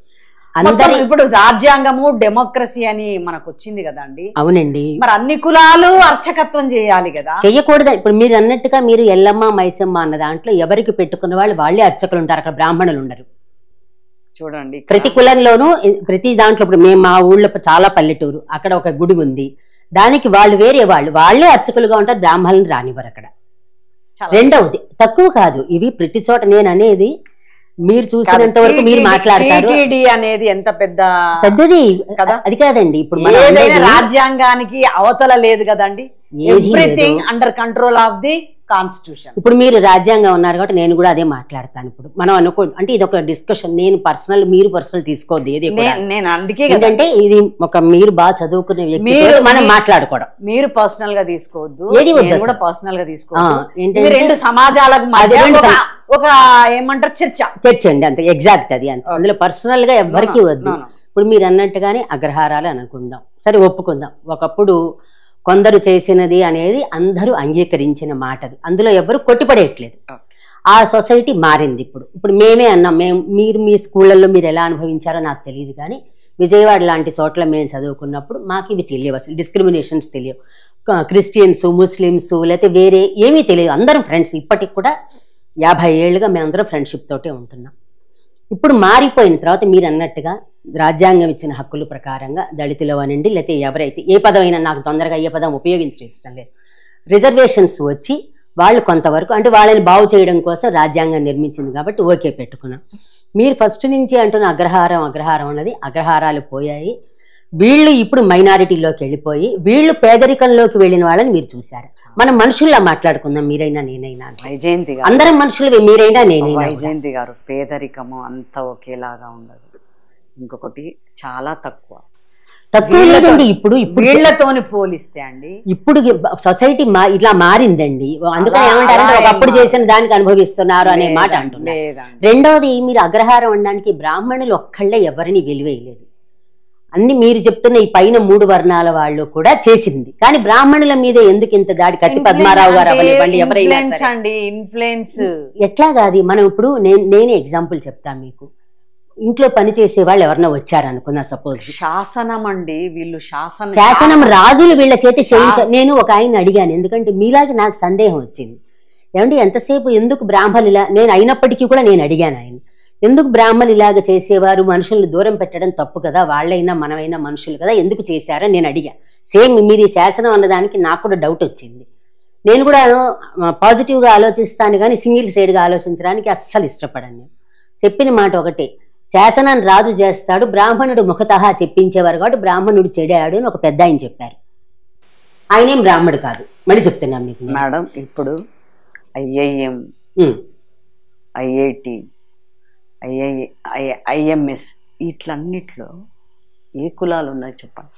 ఇప్పుడు రాజ్యాంగము డెమోక్రసీ అని మనకు వచ్చింది కదండి. అవునండి. మరి అన్ని కులాలు అర్చకత్వం చేయాలి కదా. చెయ్యకూడదు. ఇప్పుడు మీరు అన్నట్టుగా మీరు ఎల్లమ్మ మైసమ్మ అన్న దాంట్లో ఎవరికి పెట్టుకున్న వాళ్ళే అర్చకులు ఉంటారు, అక్కడ బ్రాహ్మణులు ఉండరు. చూడండి, ప్రతి కులంలోనూ ప్రతి దాంట్లో. ఇప్పుడు మేము మా ఊళ్ళో చాలా పల్లెటూరు, అక్కడ ఒక గుడి ఉంది, దానికి వాళ్ళు వేరే వాళ్ళే అర్చకులుగా ఉంటారు, బ్రాహ్మణులు రానివ్వరు అక్కడ. రెండవది తక్కువ కాదు, ఇవి ప్రతి చోట నేను అనేది మీరు చూసినంత వరకు మీరు మాట్లాడతారు. టీటీడీ అనేది ఎంత పెద్దది కదా. అది కాదండి, ఇప్పుడు రాజ్యాంగానికి అవతల లేదు కదండి. Everything under control of the constitution. ఇప్పుడు మీరు రాజ్యాంగం ఉన్నారు కాబట్టి నేను కూడా అదే మాట్లాడతాను. ఇప్పుడు మనం అంటే ఇది ఒక డిస్కషన్, నేను పర్సనల్, మీరు పర్సనల్ తీసుకోవద్దు ఏది. నేను అందుకే ఏంటంటే ఇది ఒక మీరు బాగా చదువుకునే వ్యక్తి, మనం మాట్లాడుకోవడం. మీరు పర్సనల్ గా తీసుకోవద్దు, ఏది కూడా పర్సనల్ గా తీసుకోవద్దు. రెండు సమాజాలకు మధ్య ఒక ఏమంటారు చర్చ అండి, అంతే. ఎగ్జాక్ట్ అది అంత. అందులో పర్సనల్ గా ఎవ్వరికి వద్దు. ఇప్పుడు మీరు అన్నట్టుగానే అగ్రహారాలు అనుకుందాం, సరే ఒప్పుకుందాం. ఒకప్పుడు కొందరు చేసినది అనేది అందరూ అంగీకరించిన మాటది, అందులో ఎవరు కొట్టిపడేయట్లేదు. ఆ సొసైటీ మారింది. ఇప్పుడు మేమే అన్నాం, మీరు మీ స్కూళ్ళల్లో మీరు ఎలా అనుభవించారో నాకు తెలియదు, కానీ విజయవాడ లాంటి చోట్ల మేము చదువుకున్నప్పుడు మాకు ఇవి తెలియవు, అసలు డిస్క్రిమినేషన్స్ తెలియవు. క్రిస్టియన్స్, ముస్లిమ్స్ లేకపోతే వేరే ఏమీ తెలియదు. అందరం ఫ్రెండ్స్. ఇప్పటికి కూడా 50 ఏళ్ళుగా మేమందరం ఫ్రెండ్షిప్ తోటే ఉంటున్నాం. ఇప్పుడు మారిపోయిన తర్వాత మీరు అన్నట్టుగా రాజ్యాంగం ఇచ్చిన హక్కుల ప్రకారంగా దళితులు అనండి, లేకపోతే ఎవరైతే ఏ పదమైనా, నాకు తొందరగా ఏ పదం ఉపయోగించడం ఇష్టం లేదు, రిజర్వేషన్స్ వచ్చి వాళ్ళు కొంతవరకు అంటే వాళ్ళని బాగు చేయడం కోసం రాజ్యాంగం నిర్మించింది కాబట్టి ఓకే పెట్టుకున్నాం. మీరు ఫస్ట్ నుంచి అంటున్న అగ్రహారం అన్నది అగ్రహారాలు పోయాయి. వీళ్ళు ఇప్పుడు మైనారిటీలోకి వెళ్ళిపోయి వీళ్ళు పేదరికంలోకి వెళ్ళిన వాళ్ళని మీరు చూశారు. మనం మనుషుల్లా మాట్లాడుకుందాం, మీరైనా నేనైనా. వైజయంతి గారు, అందరం మనుషులు, మీరైనా నేనైనా. వైజయంతి గారు, పేదరికము అంతా ఒకేలాగా ఉండదు. ఇంకొకటి చాలా తక్కువ లేదండి. ఇప్పుడు వీళ్ళతోని పోలిస్తే అండి ఇప్పుడు సొసైటీ ఇట్లా మారిందండి. అందుకని ఏమంటారంటే ఒకప్పుడు చేసిన దానికి అనుభవిస్తున్నారు అనే మాట అంటున్నారు. రెండోది, మీరు అగ్రహారం అనడానికి బ్రాహ్మణులు ఒక్కళ్ళే ఎవరిని వెలివేయలేదు. అన్ని మీరు చెప్తున్న ఈ పైన 3 వర్ణాల వాళ్ళు కూడా చేసింది. కానీ బ్రాహ్మణుల మీద ఎందుకు ఇంత దాడి? కత్తి పద్మారావు గారు అవనివ్వండి, ఎవరైనా ఇన్ఫ్లుయెన్స్ ఎట్లా కాదు. మనం ఇప్పుడు నేనే ఎగ్జాంపుల్ చెప్తాను మీకు. ఇంట్లో పని చేసే వాళ్ళు ఎవరన్నా వచ్చారనుకున్నా, సపోజ్ శాసనం అండి, వీళ్ళు శాసనం రాజులు వీళ్ళ చేతి నేను ఒక ఆయన అడిగాను, ఎందుకంటే మీలాగా నాకు సందేహం వచ్చింది. ఏమంటే ఎంతసేపు ఎందుకు బ్రాహ్మణులు ఇలా, నేను అయినప్పటికీ కూడా నేను అడిగాను ఆయన, ఎందుకు బ్రాహ్మణులు ఇలాగ చేసేవారు, మనుషులను దూరం పెట్టడం తప్పు కదా, వాళ్ళైనా మనమైనా మనుషులు కదా, ఎందుకు చేశారని నేను అడిగాను. సేమ్ మీరు ఈ శాసనం అన్నదానికి నాకు కూడా డౌట్ వచ్చింది. నేను కూడా పాజిటివ్గా ఆలోచిస్తాను కానీ సింగిల్ సైడ్గా ఆలోచించడానికి అస్సలు ఇష్టపడాను. నేను చెప్పిన మాట ఒకటే, శాసనం రాజు చేస్తాడు, బ్రాహ్మణుడు ముఖతహా చెప్పించేవారు కాబట్టి బ్రాహ్మణుడు చెడాడు అని ఒక పెద్ద ఆయన చెప్పారు. ఆయనేం బ్రాహ్మణుడు కాదు. మళ్ళీ చెప్తున్నాం మీకు మేడం. ఇప్పుడు IIM, IIT, IMS ఇట్లన్నిట్లో ఏ కులాలు ఉన్నాయి చెప్పండి.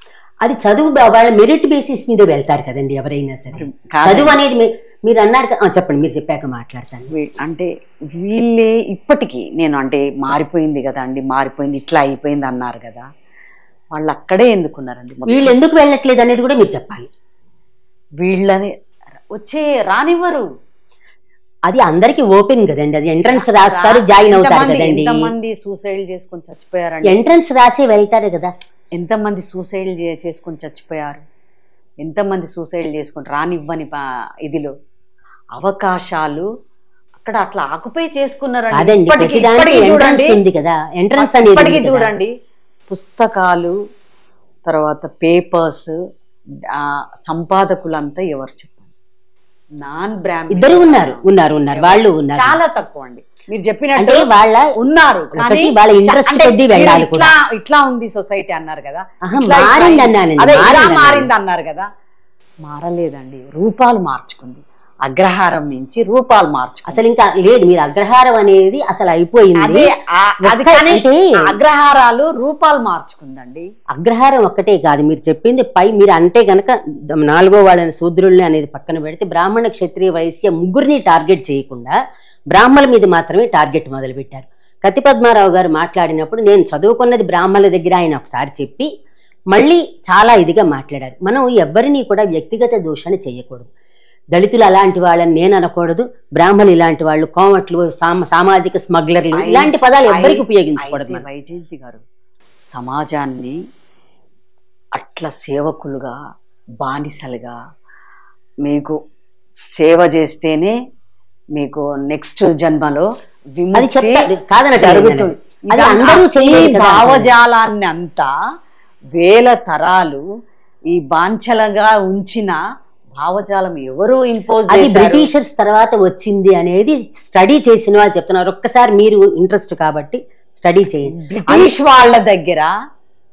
అది చదువు వాళ్ళ మెరిట్ బేసిస్ మీద వెళ్తారు కదండి ఎవరైనా సరే. చదువు అనేది మీరు అన్నారు, చెప్పండి, మీరు చెప్పాక మాట్లాడతాను. అంటే వీళ్ళే ఇప్పటికీ నేను అంటే మారిపోయింది కదా అండి, మారిపోయింది ఇట్లా అయిపోయింది అన్నారు కదా, వాళ్ళు అక్కడే ఎందుకున్నారండి? వీళ్ళు ఎందుకు వెళ్ళట్లేదు అనేది కూడా మీరు చెప్పాలి. వీళ్ళని రానివ్వరు. అది అందరికి ఓపెన్ కదండి, అది ఎంట్రన్స్ రాస్తారు, జాయిన్ అవుతారు కదండి. ఎంతమంది సూసైడ్ చేసుకొని చచ్చిపోయారు? ఎంట్రన్స్ రాసి వెళ్తారు కదా. ఎంతమంది సూసైడ్ చేసుకొని చచ్చిపోయారు? ఎంతమంది సూసైడ్ చేసుకొని రానివ్వని ఇదిలో అవకాశాలు అక్కడ అట్లా ఆక్యుపై చేసుకున్నారండి. ఇప్పటికీ చూడండి, పుస్తకాలు, తర్వాత పేపర్స్, సంపాదకులంతా ఎవరు చెప్పండి? నాన్ బ్రాహ్మణ్ ఇద్దరు ఉన్నారు వాళ్ళు ఉన్నారు. చాలా తక్కువ అండి. మీరు చెప్పినట్టు వాళ్ళ ఉన్నారు, కానీ వాళ్ళ ఇంట్రెస్ట్ కొద్దీ వెళ్ళాలి. ఇట్లా ఉంది సొసైటీ అన్నారు కదా, మారింది అన్నారు కదా. మారలేదండి, రూపాలు మార్చుకుంది. అగ్రహారం నుంచి రూపాలు మార్చుకుంది. అసలు ఇంకా లేదు. మీరు అగ్రహారం అనేది అసలు అయిపోయింది. అగ్రహారాలు రూపాలు మార్చుకుందండి. అగ్రహారం ఒక్కటే కాదు మీరు చెప్పింది. మీరు అంటే గనక 4వ వాళ్ళని శూద్రుల్ని అనేది పక్కన పెడితే బ్రాహ్మణ, క్షత్రియ, వైశ్య ముగ్గురిని టార్గెట్ చేయకుండా బ్రాహ్మణుల మీద మాత్రమే టార్గెట్ మొదలుపెట్టారు. కత్తి పద్మారావు గారు మాట్లాడినప్పుడు నేను చదువుకున్నది బ్రాహ్మణుల దగ్గర ఆయన ఒకసారి చెప్పి మళ్ళీ చాలా ఇదిగా మాట్లాడారు. మనం ఎవరిని కూడా వ్యక్తిగత దూషణ చేయకూడదు. దళితులు అలాంటి వాళ్ళని నేను అనకూడదు, బ్రాహ్మణులు ఇలాంటి వాళ్ళు, కోమట్లు, సామాజిక స్మగ్లర్లు, ఇలాంటి పదాలు ఎవరికి ఉపయోగించకూడదు. వైజయంతి గారు, సమాజాన్ని అట్లా సేవకులుగా, బానిసలుగా మీకు సేవ చేస్తేనే మీకు నెక్స్ట్ జన్మలో విముక్తి జరుగుతుంది. భావజాలాన్ని అంతా వేల తరాలు ఈ బాంఛలుగా ఉంచిన భావజాలం ఎవరు ఇంపోజ్ చేశారు? బ్రిటిషర్స్ తర్వాత వచ్చింది అనేది స్టడీ చేసిన వాళ్ళు చెప్తున్నారు. ఒక్కసారి మీరు ఇంట్రెస్ట్ కాబట్టి స్టడీ చేయండి. బ్రిటిష్ వాళ్ళ దగ్గర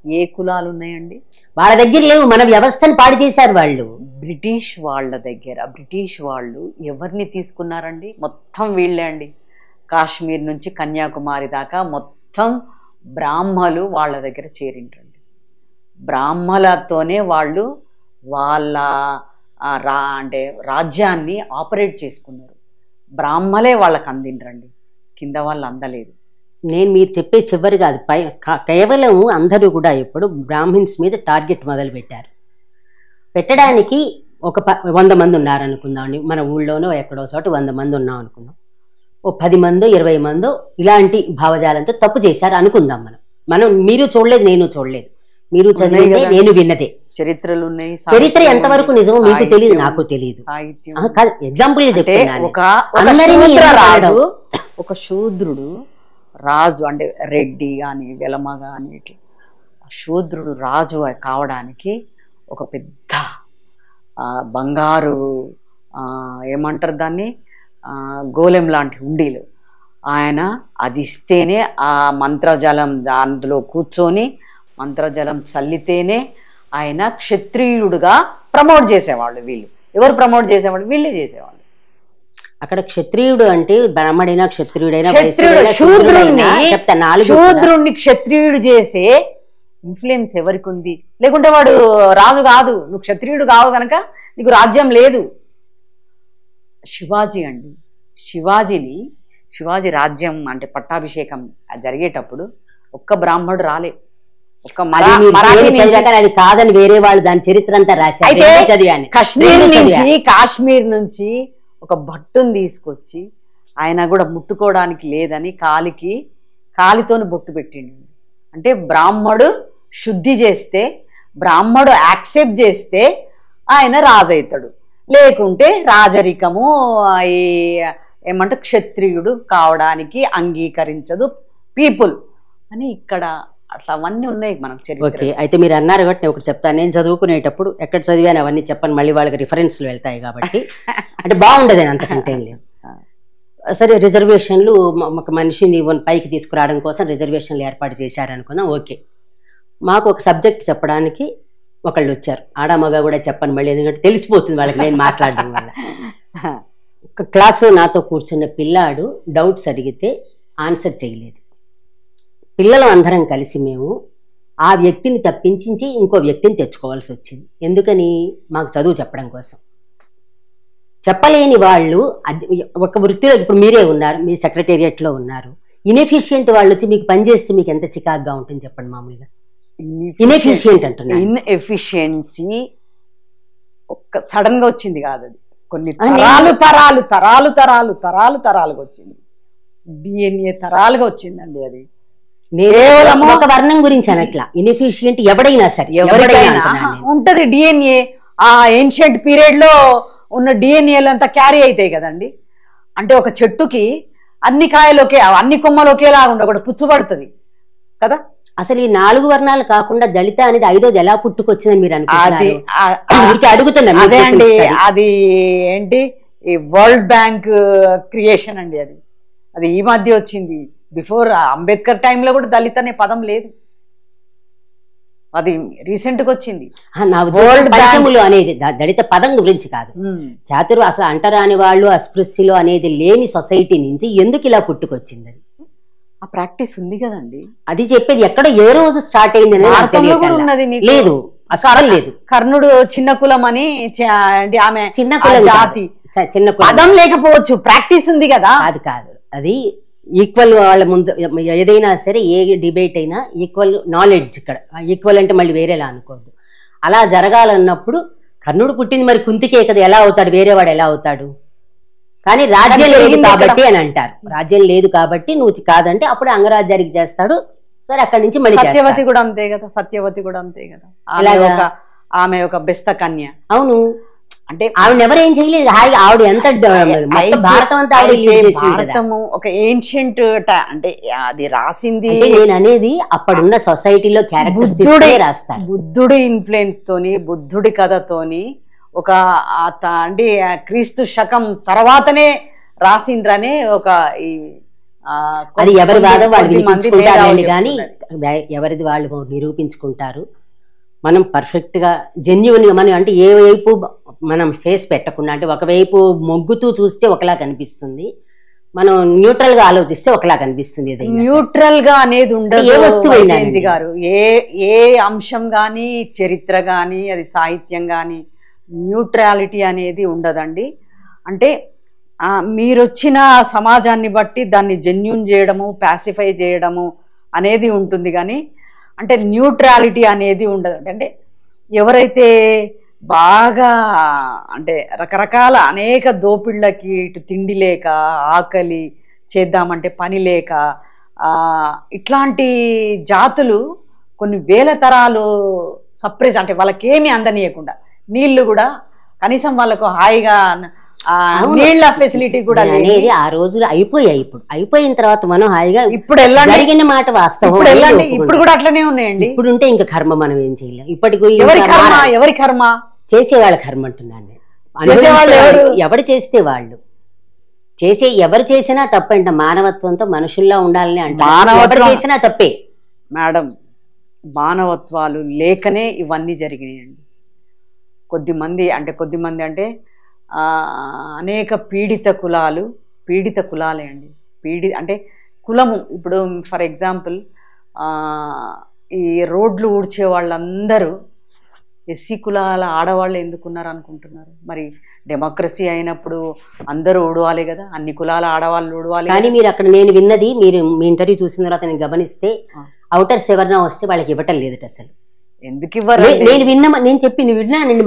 ఏ కులాలు ఉన్నాయండి? వాళ్ళ దగ్గర లేవు. మన వ్యవస్థను పాడు చేశారు వాళ్ళు. బ్రిటిష్ వాళ్ళ దగ్గర బ్రిటిష్ వాళ్ళు ఎవరిని తీసుకున్నారండి? మొత్తం వీళ్ళే అండి. కాశ్మీర్ నుంచి కన్యాకుమారి దాకా మొత్తం బ్రాహ్మలు వాళ్ళ దగ్గర చేరిండ్రండి. బ్రాహ్మలతోనే వాళ్ళు వాళ్ళ అంటే రాజ్యాన్ని ఆపరేట్ చేసుకున్నారు. బ్రాహ్మలే వాళ్ళకి అందిండ్రండి, కింద వాళ్ళు అందలేదు. నేను మీరు చెప్పే చివరి కాదు, కేవలం అందరూ కూడా ఇప్పుడు బ్రాహ్మిన్స్ మీద టార్గెట్ మొదలు పెట్టడానికి ఒక 100 మంది ఉన్నారనుకుందామండి. మన ఊళ్ళోనో ఎక్కడో చోట 100 మంది ఉన్నాం అనుకుందాం. ఓ 10 మందో 20 మందో ఇలాంటి భావజాలంతో తప్పు చేశారు అనుకుందాం మనం. మీరు చూడలేదు, నేను చూడలేదు, మీరు చదివితే నేను విన్నదే. చరిత్రలు ఉన్నాయి, చరిత్ర ఎంతవరకు నిజమో మీకు తెలియదు, నాకు తెలియదు. ఎగ్జాంపుల్ ఒక శూద్రుడు రాజు అంటే రెడ్డి గాని వెలమ గాని ఇట్లా శూద్రుడు రాజు కావడానికి ఒక పెద్ద బంగారు ఏమంటారు దాన్ని గోలెం లాంటి హుండీలు ఆయన అది ఇస్తేనే ఆ మంత్రజలం అందులో కూర్చొని మంత్రజలం చల్లితేనే ఆయన క్షత్రియుడుగా ప్రమోట్ చేసేవాళ్ళు. వీళ్ళు ఎవరు ప్రమోట్ చేసేవాళ్ళు? వీళ్ళే చేసేవాళ్ళు. అక్కడ క్షత్రియుడు అంటే బ్రాహ్మడైనా క్షత్రియుడైనా శూద్రుణ్ణి క్షత్రియుడు చేసే ఇన్ఫ్లుయెన్స్ ఎవరికి ఉంది? లేకుంటే వాడు రాజు కాదు, నువ్వు క్షత్రియుడు కావు కనుక నీకు రాజ్యం లేదు. శివాజీ అండి, శివాజీ రాజ్యం అంటే పట్టాభిషేకం జరిగేటప్పుడు ఒక్క బ్రాహ్మడు రాలే, ఒక్క అది కాదని వేరే వాళ్ళు దాని చరిత్ర అంతా రాశారు. చదివాను. కాశ్మీర్ నుంచి ఒక భట్టును తీసుకొచ్చి ఆయన కూడా ముట్టుకోవడానికి లేదని కాలితోని బొట్టు పెట్టిండు. అంటే బ్రాహ్మడు శుద్ధి చేస్తే, బ్రాహ్మడు యాక్సెప్ట్ చేస్తే ఆయన రాజు అవుతాడు, లేకుంటే రాజరికము ఏమంటే క్షత్రియుడు కావడానికి అంగీకరించదు పీపుల్ అని ఇక్కడ అట్లా అవన్నీ ఉన్నాయి మనకు చరిత్ర. అయితే మీరు అన్నారు కాబట్టి నేను ఒకటి చెప్తాను. నేను చదువుకునేటప్పుడు ఎక్కడ చదివాను అవన్నీ చెప్పను, మళ్ళీ వాళ్ళకి రిఫరెన్స్లు వెళ్తాయి కాబట్టి అంటే బాగుండదు అంతకంటే ఏం లేదు. సరే, రిజర్వేషన్లు ఒక మనిషిని పైకి తీసుకురావడం కోసం రిజర్వేషన్లు ఏర్పాటు చేశారనుకున్నాం. ఓకే, మాకు ఒక సబ్జెక్ట్ చెప్పడానికి ఒకళ్ళు వచ్చారు, ఆడమగ కూడా చెప్పను మళ్ళీ, ఎందుకంటే తెలిసిపోతుంది వాళ్ళకి నేను మాట్లాడడం వల్ల. ఒక క్లాస్లో నాతో కూర్చున్న పిల్లాడు డౌట్స్ అడిగితే ఆన్సర్ చేయలేదు. పిల్లలు అందరం కలిసి మేము ఆ వ్యక్తిని తప్పించి ఇంకో వ్యక్తిని తెచ్చుకోవాల్సి వచ్చింది. ఎందుకని? మాకు చదువు చెప్పడం కోసం. చెప్పలేని వాళ్ళు ఒక వృత్తిలో, ఇప్పుడు మీరే ఉన్నారు, మీ సెక్రటేరియట్లో ఉన్నారు, ఇన్ఎఫిషియెంట్ వాళ్ళు వచ్చి మీకు పనిచేస్తే మీకు ఎంత చికాగ్గా ఉంటుంది చెప్పండి. మామూలుగా ఇన్ఎఫిషియెంట్ అంటున్నారు. ఇన్ఎఫిషియన్సీ ఒక్క సడన్ గా వచ్చింది కాదు, అది కొన్ని తరాలుగా వచ్చింది. డిఎన్ఏ తరాలుగా వచ్చిందండి. అది ఒక వర్ణం గురించి అనట్లా, ఇన్ఎఫిషియెంట్ ఎవడైనా సరే ఎవరికైనా ఉంటది డిఎన్ఏ. ఆ ఏన్షియంట్ పీరియడ్ లో ఉన్న డిఎన్ఏలు అంతా క్యారీ అవుతాయి కదండి. అంటే ఒక చెట్టుకి అన్ని కాయలు అన్ని కొమ్మలు ఒకేలా ఉండకూడదు, పుచ్చుపడుతుంది కదా. అసలు ఈ 4 వర్ణాలు కాకుండా దళిత అనేది 5వది ఎలా పుట్టుకొచ్చిందని మీరు అడుగుతున్నారు. అదే అండి, అది ఏంటి ఈ వరల్డ్ బ్యాంక్ క్రియేషన్ అండి. అది ఈ మధ్య వచ్చింది. బిఫోర్ అంబేద్కర్ టైంలో కూడా దళిత అనే పదం లేదు, అది రీసెంట్ గా వచ్చింది. అనేది దళిత పదం గురించి కాదు, చాతురు అసలు అంటరాని వాళ్ళు అస్పృశ్యులు అనేది లేని సొసైటీ నుంచి ఎందుకు ఇలా పుట్టుకొచ్చింది? ఆ ప్రాక్టీస్ ఉంది కదండి. అది చెప్పేది ఎక్కడ ఏ రోజు స్టార్ట్ అయింది ఉన్నది లేదు, అసలు లేదు. కర్ణుడు చిన్న కులం అని ఆమె చిన్న కులం జాతి, చిన్న పదం లేకపోవచ్చు, ప్రాక్టీస్ ఉంది కదా. అది కాదు, అది ఈక్వల్ వాళ్ళ ముందు ఏదైనా సరే, ఏ డిబేట్ అయినా ఈక్వల్ నాలెడ్జ్. ఇక్కడ ఈక్వల్ అంటే మళ్ళీ వేరేలా అనుకోవద్దు. అలా జరగాలన్నప్పుడు కర్ణుడు పుట్టింది మరి కుంతికే కదా, ఎలా అవుతాడు, వేరేవాడు ఎలా అవుతాడు? కానీ రాజ్యం లేదు కాబట్టి అని అంటారు. రాజ్యం లేదు కాబట్టి నువ్వు కాదంటే అప్పుడు అంగరాజ్యానికి చేస్తాడు. సరే, అక్కడి నుంచి మళ్ళీ సత్యవతి కూడా అంతే కదా. ఆమె ఒక బెస్త కన్య. అవును, అంటే ఆవిడ ఎవరేం చేయలేదు, ఆవిడ ఎంత భారతం అంతా భారతము ఒక ఏన్షియంట్ అంటే అది రాసింది. నేను అనేది అప్పుడున్న సొసైటీలో క్యారెక్టర్స్ రాస్తారు. బుద్ధుడి ఇన్ఫ్లుయెన్స్ తోని, బుద్ధుడి కథతోని ఒక అంటే క్రీస్తు శకం తర్వాతనే రాసిండ్రనే ఒక అది ఎవరి వాదం వాళ్ళు వినిపించుకుంటారండి, కానీ ఎవరిది వాళ్ళు నిరూపించుకుంటారు. మనం పర్ఫెక్ట్ గా జెన్యున్ గా మనం అంటే ఏ వైపు మనం ఫేస్ పెట్టకుండా, అంటే ఒకవైపు మొగ్గుతూ చూస్తే ఒకలా కనిపిస్తుంది, మనం న్యూట్రల్ గా ఆలోచిస్తే ఒకలా కనిపిస్తుంది. న్యూట్రల్ గా అనేది ఉండదు. ఏ వస్తువు గారు ఏ అంశం గాని, చరిత్ర గాని, అది సాహిత్యం గాని న్యూట్రాలిటీ అనేది ఉండదండి. అంటే మీరు వచ్చిన సమాజాన్ని బట్టి దాన్ని జెన్యూన్ చేయడము, ప్యాసిఫై చేయడము అనేది ఉంటుంది, కానీ అంటే న్యూట్రాలిటీ అనేది ఉండదు. అంటే ఎవరైతే బాగా అంటే రకరకాల అనేక దోపిళ్ళకి, ఇటు తిండి లేక, ఆకలి చేద్దామంటే పని లేక, ఇట్లాంటి జాతులు కొన్ని వేల తరాలు సప్రెస్, అంటే వాళ్ళకేమీ అందనీయకుండా, నీళ్లు కూడా కనీసం వాళ్ళకు హాయిగా నీళ్ళ ఫెసిలిటీ కూడా అనేది ఆ రోజులు అయిపోయాయి. ఇప్పుడు అయిపోయిన తర్వాత మనం హాయిగా ఇప్పుడు జరిగిన మాట వాస్తవం. ఇప్పుడు వెళ్ళండి, ఇప్పుడు కూడా అట్లనే ఉన్నాయండి. ఇప్పుడు ఉంటే ఇంకా కర్మ మనం ఏం చేయలేం. ఇప్పటికి ఎవరి కర్మ? చేసేవాళ్ళ కర్మ అంటున్నాను నేను. ఎవరు చేస్తే వాళ్ళు ఎవరు చేసినా తప్పంట. మానవత్వంతో మనుషుల్లా ఉండాలని అంటారు. ఎవరు చేసినా తప్పే మేడం. మానవత్వాలు లేకనే ఇవన్నీ జరిగినాయండి. కొద్దిమంది అంటే అనేక పీడిత కులాలే అండి. అంటే కులము, ఇప్పుడు ఫర్ ఎగ్జాంపుల్ ఈ రోడ్లు ఊడ్చే వాళ్ళందరూ ఎస్సీ కులాల ఆడవాళ్ళు ఎందుకున్నారు అనుకుంటున్నారు? మరి డెమోక్రసీ అయినప్పుడు అందరూ ఊడవాలి కదా, అన్ని కులాల ఆడవాళ్ళు ఊడవాలి. కానీ మీరు అక్కడ నేను విన్నది, మీరు మీ ఇంటర్వ్యూ చూసిన తర్వాత నేను గమనిస్తే అవుటర్స్ ఎవరైనా వస్తే వాళ్ళకి ఇవ్వటం లేదట అసలు. ఎందుకు ఇవ్వరు? నేను చెప్పి విన్నానండి.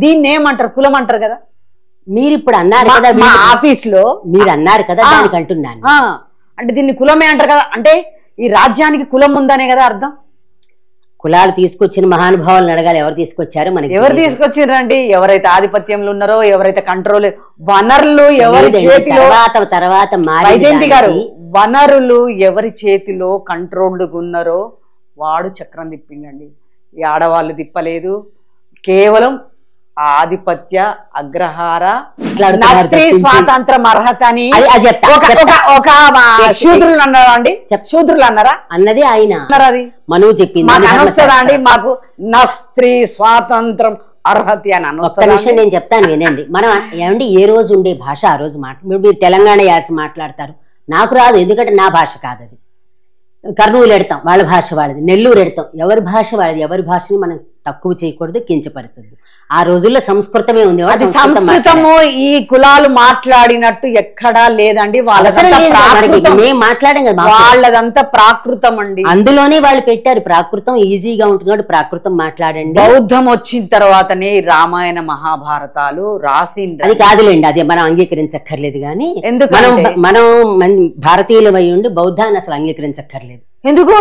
దీన్ని ఏమంటారు? కులం అంటారు కదా. మీరు ఇప్పుడు అన్నారు కదా మా ఆఫీస్ లో, మీరు అన్నారు కదా, దానికి అంటున్నాను. అంటే దీన్ని కులమే అంటారు కదా. అంటే ఈ రాజ్యానికి కులం ఉందనే కదా అర్థం. కులాలు తీసుకొచ్చిన మహానుభావులను అడగాలి, ఎవరు తీసుకొచ్చారో మనకి. ఎవరు తీసుకొచ్చారండి? ఎవరైతే ఆధిపత్యంలో ఉన్నారో, ఎవరైతే కంట్రోల్, వనరులు ఎవరి చేతిలో, తర్వాత వైజయంతి గారు, వనరులు ఎవరి చేతిలో కంట్రోల్డ్ ఉన్నారో వాడు చక్రం తిప్పిండండి. ఈ ఆడవాళ్ళు తిప్పలేదు. కేవలం ఆధిపత్య అగ్రహార స్త్రీ స్వాతంత్రం అర్హత అని ఒక శూద్రులు అన్నారా అండి? శూద్రులు అన్నారా? అన్నది ఆయన అన్నారా? అది మనము చెప్పింది. మాకు అనొస్తుందా అండి? మాకు నా స్త్రీ స్వాతంత్రం అర్హత అని ఒక్క నిమిషం నేను చెప్తాను వినండి. మనం ఏమండి ఏ రోజు ఉండే భాష ఆ రోజు మీరు తెలంగాణ యాస మాట్లాడతారు, నాకు రాదు, ఎందుకంటే నా భాష కాదు అది. కర్నూలు ఎడతాం, వాళ్ళ భాష వాళ్ళది. నెల్లూరు ఎడతాం, ఎవరి భాష వాళ్ళది. ఎవరి భాషని మనం తక్కువ చేయకూడదు, కించపరచద్దు. ఆ రోజుల్లో సంస్కృతమే ఉంది. అది సంస్కృతము ఈ కులాలు మాట్లాడినట్టు ఎక్కడా లేదండి. మాట్లాడాం కదా, వాళ్ళదంతా ప్రాకృతం అండి. అందులోనే వాళ్ళు పెట్టారు ప్రాకృతం, ఈజీగా ఉంటుంది ప్రాకృతం మాట్లాడండి. బౌద్ధం వచ్చిన తర్వాతనే రామాయణ మహాభారతాలు రాసింది. అది కాదులేండి, అదే మనం అంగీకరించక్కర్లేదు. కానీ మనం భారతీయులమై ఉండి బౌద్ధాన్ని అసలు అంగీకరించక్కర్లేదు. ఎందుకు?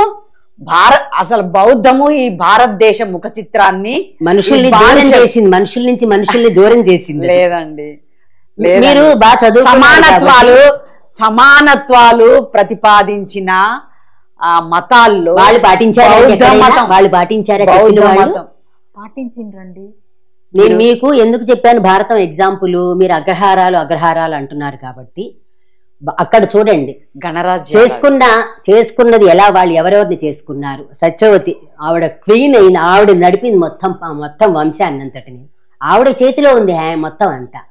అసలు బౌద్ధము ఈ భారతదేశ ముఖ చిత్రాన్ని మనుషుల్ని దూరం చేసింది, మనుషుల నుంచి మనుషుల్ని దూరం చేసింది. లేదండి, మీరు బాగా చదువు సమానత్వాలు ప్రతిపాదించిన మతాల్లో వాళ్ళు పాటించారు. వాళ్ళు పాటించారా? పాటించిండ్రండి. నేను మీకు ఎందుకు చెప్పాను భారతం ఎగ్జాంపుల్, మీరు అగ్రహారాలు అంటున్నారు కాబట్టి అక్కడ చూడండి. గణరాజ్యం చేసుకున్నది ఎలా, వాళ్ళు ఎవరెవరిని చేసుకున్నారు. సత్యవతి ఆవిడ క్వీన్ అయిన ఆవిడ నడిపింది మొత్తం వంశాన్ని అంతటిని. ఆవిడ చేతిలో ఉంది మొత్తం అంతా.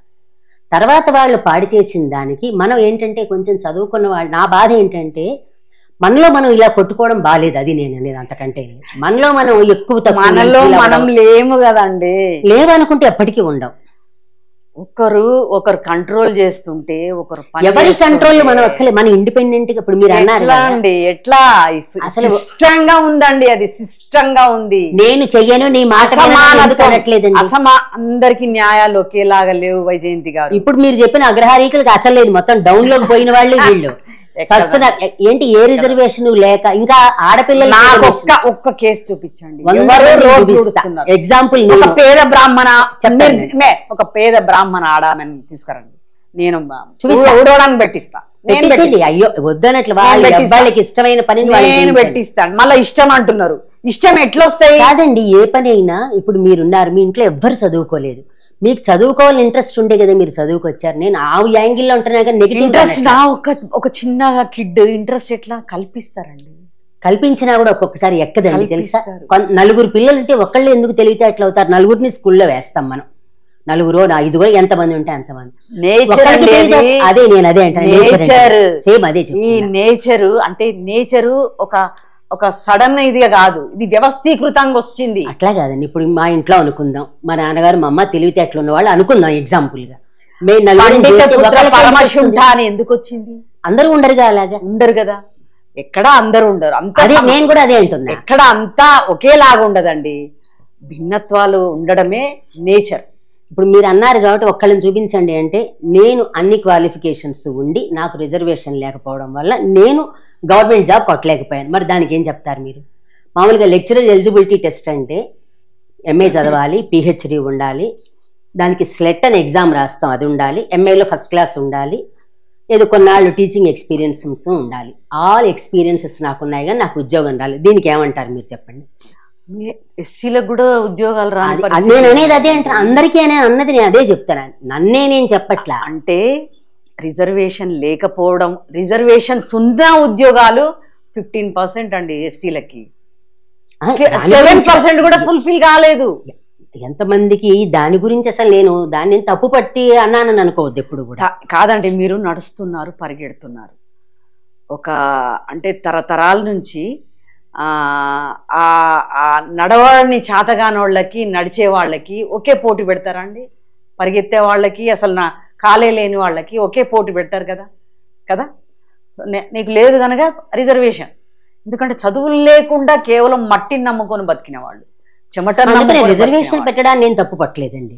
తర్వాత వాళ్ళు పాడి చేసిన దానికి మనం ఏంటంటే కొంచెం చదువుకున్న వాళ్ళు, నా బాధ ఏంటంటే మనలో మనం ఇలా కొట్టుకోవడం బాలేదు. అది నేను అనేది అంతకంటే మనలో మనం ఎక్కువ మనం లేము కదండి. లేవనుకుంటే ఎప్పటికీ ఉండవు. ఒకరు కంట్రోల్ చేస్తుంటే ఒకరు ఎవరి కంట్రోల్ మనం మన ఇండిపెండెంట్ గా. ఇప్పుడు మీరు అన్నారు అండి, ఎట్లా అసలు సిస్టంగా ఉందండి, అది సిస్టంగా ఉంది. నేను చెయ్యను, నీ మాట అందరికి న్యాయాలు ఒకేలాగా లేవు వైజయంతి గారు. ఇప్పుడు మీరు చెప్పిన అగ్రహారీకులకు అసలు లేదు, మొత్తం డౌన్ లోకి పోయిన వాళ్ళు వీళ్ళు. ఏంటి ఏ రిజర్వేషన్ లేక ఇంకా ఆడపిల్లలు. ఒక్క కేసు చూపించండి. ఎగ్జాంపుల్ ఒక పేద బ్రాహ్మణ ఆడమని తీసుకురండి, నేను ఊడవడానికి పెట్టిస్తా. అయ్యో వద్దనట్లు వాళ్ళకి ఇష్టమైన పని నేను పెట్టిస్తాను. మళ్ళీ ఇష్టం అంటున్నారు. ఇష్టం ఎట్లొస్తాయి? కాదండి, ఏ పని అయినా ఇప్పుడు మీరున్నారు, మీ ఇంట్లో ఎవ్వరు చదువుకోలేదు, మీకు చదువుకోవాలని ఇంట్రెస్ట్ ఉండే కదా మీరు చదువుకొచ్చారు. నేను ఆ యాంగిల్లో ఉంటున్నా కానీ నెగిటివ్ ఇంట్రెస్ట్ ఒక చిన్నగా కిడ్ ఇంట్రెస్ట్ ఎట్లా కల్పిస్తారండి? కల్పించినా కూడా ఒక్కొక్కసారి ఎక్కదండి తెలుసా. నలుగురు పిల్లలు ఉంటే ఒకళ్ళు ఎందుకు తెలివితే ఎట్లా అవుతారు? నలుగురిని స్కూల్లో వేస్తాం మనం, నలుగురు ఐదుగురు ఎంతమంది ఉంటే అంతమంది. అదే నేను అదే అంటే నేచర్ సేమ్ అదే. ఈ నేచరు అంటే నేచరు ఒక సడన్ ఇదిగా కాదు, ఇది వ్యవస్థీకృతంగా వచ్చింది. అట్లా కాదండి. ఇప్పుడు మా ఇంట్లో అనుకుందాం, మా నాన్నగారు మా అమ్మ తెలివితేటలు ఉన్న వాళ్ళు అనుకుందాం ఎగ్జాంపుల్ గా. అని ఎందుకు వచ్చింది? అందరూ ఉండరుగా, అలాగా ఉండరు కదా, ఎక్కడ అందరూ ఉండరు. అదే నేను కూడా అదే అంటున్నా, ఎక్కడ అంతా ఒకేలాగా ఉండదండి. భిన్నత్వాలు ఉండడమే నేచర్. ఇప్పుడు మీరు అన్నారు కాబట్టి ఒక్కళ్ళని చూపించండి అంటే, నేను అన్ని క్వాలిఫికేషన్స్ ఉండి నాకు రిజర్వేషన్ లేకపోవడం వల్ల నేను గవర్నమెంట్ జాబ్ కొట్టలేకపోయాను. మరి దానికి ఏం చెప్తారు మీరు? మామూలుగా లెక్చరర్ ఎలిజిబిలిటీ టెస్ట్ అంటే ఎంఏ చదవాలి, పిహెచ్డి ఉండాలి, దానికి స్లెట్ అని ఎగ్జామ్ రాస్తాం, అది ఉండాలి, ఎంఏలో ఫస్ట్ క్లాస్ ఉండాలి, ఏదో కొన్నాళ్ళు టీచింగ్ ఎక్స్పీరియన్సెస్ ఉండాలి. ఆల్ ఎక్స్పీరియన్సెస్ నాకున్నాయి కానీ నాకు ఉద్యోగం రాలేదు. దీనికి ఏమంటారు మీరు చెప్పండి? ఎస్సీలకు కూడా ఉద్యోగాలు రాని నేను అనేది అదే అంటారు, అందరికీ అన్నది నేను అదే చెప్తాను, నేను చెప్పట్లా. అంటే రిజర్వేషన్ లేకపోవడం, రిజర్వేషన్స్ ఉన్న ఉద్యోగాలు 15% అండి ఎస్సీలకి, 7% కూడా ఫుల్ఫిల్ కాలేదు. ఎంతమందికి దాని గురించి అసలు నేను దాన్ని తప్పు పట్టి అన్నానని అనుకోవద్దు ఎప్పుడు కూడా. కాదండి, మీరు నడుస్తున్నారు, పరిగెడుతున్నారు, ఒక అంటే తరతరాల నుంచి నడవని చేతగాని వాళ్ళకి నడిచే వాళ్ళకి ఒకే పోటీ పెడతారా అండి? పరిగెత్తే వాళ్ళకి అసలు కాలే లేని వాళ్ళకి ఒకే పోటీ పెడతారు కదా కదా. నీకు లేదు కనుక రిజర్వేషన్, ఎందుకంటే చదువులు లేకుండా కేవలం మట్టిని నమ్ముకొని బతికిన వాళ్ళు, రిజర్వేషన్ పెట్టడానికి నేను తప్పు పట్టలేదండి.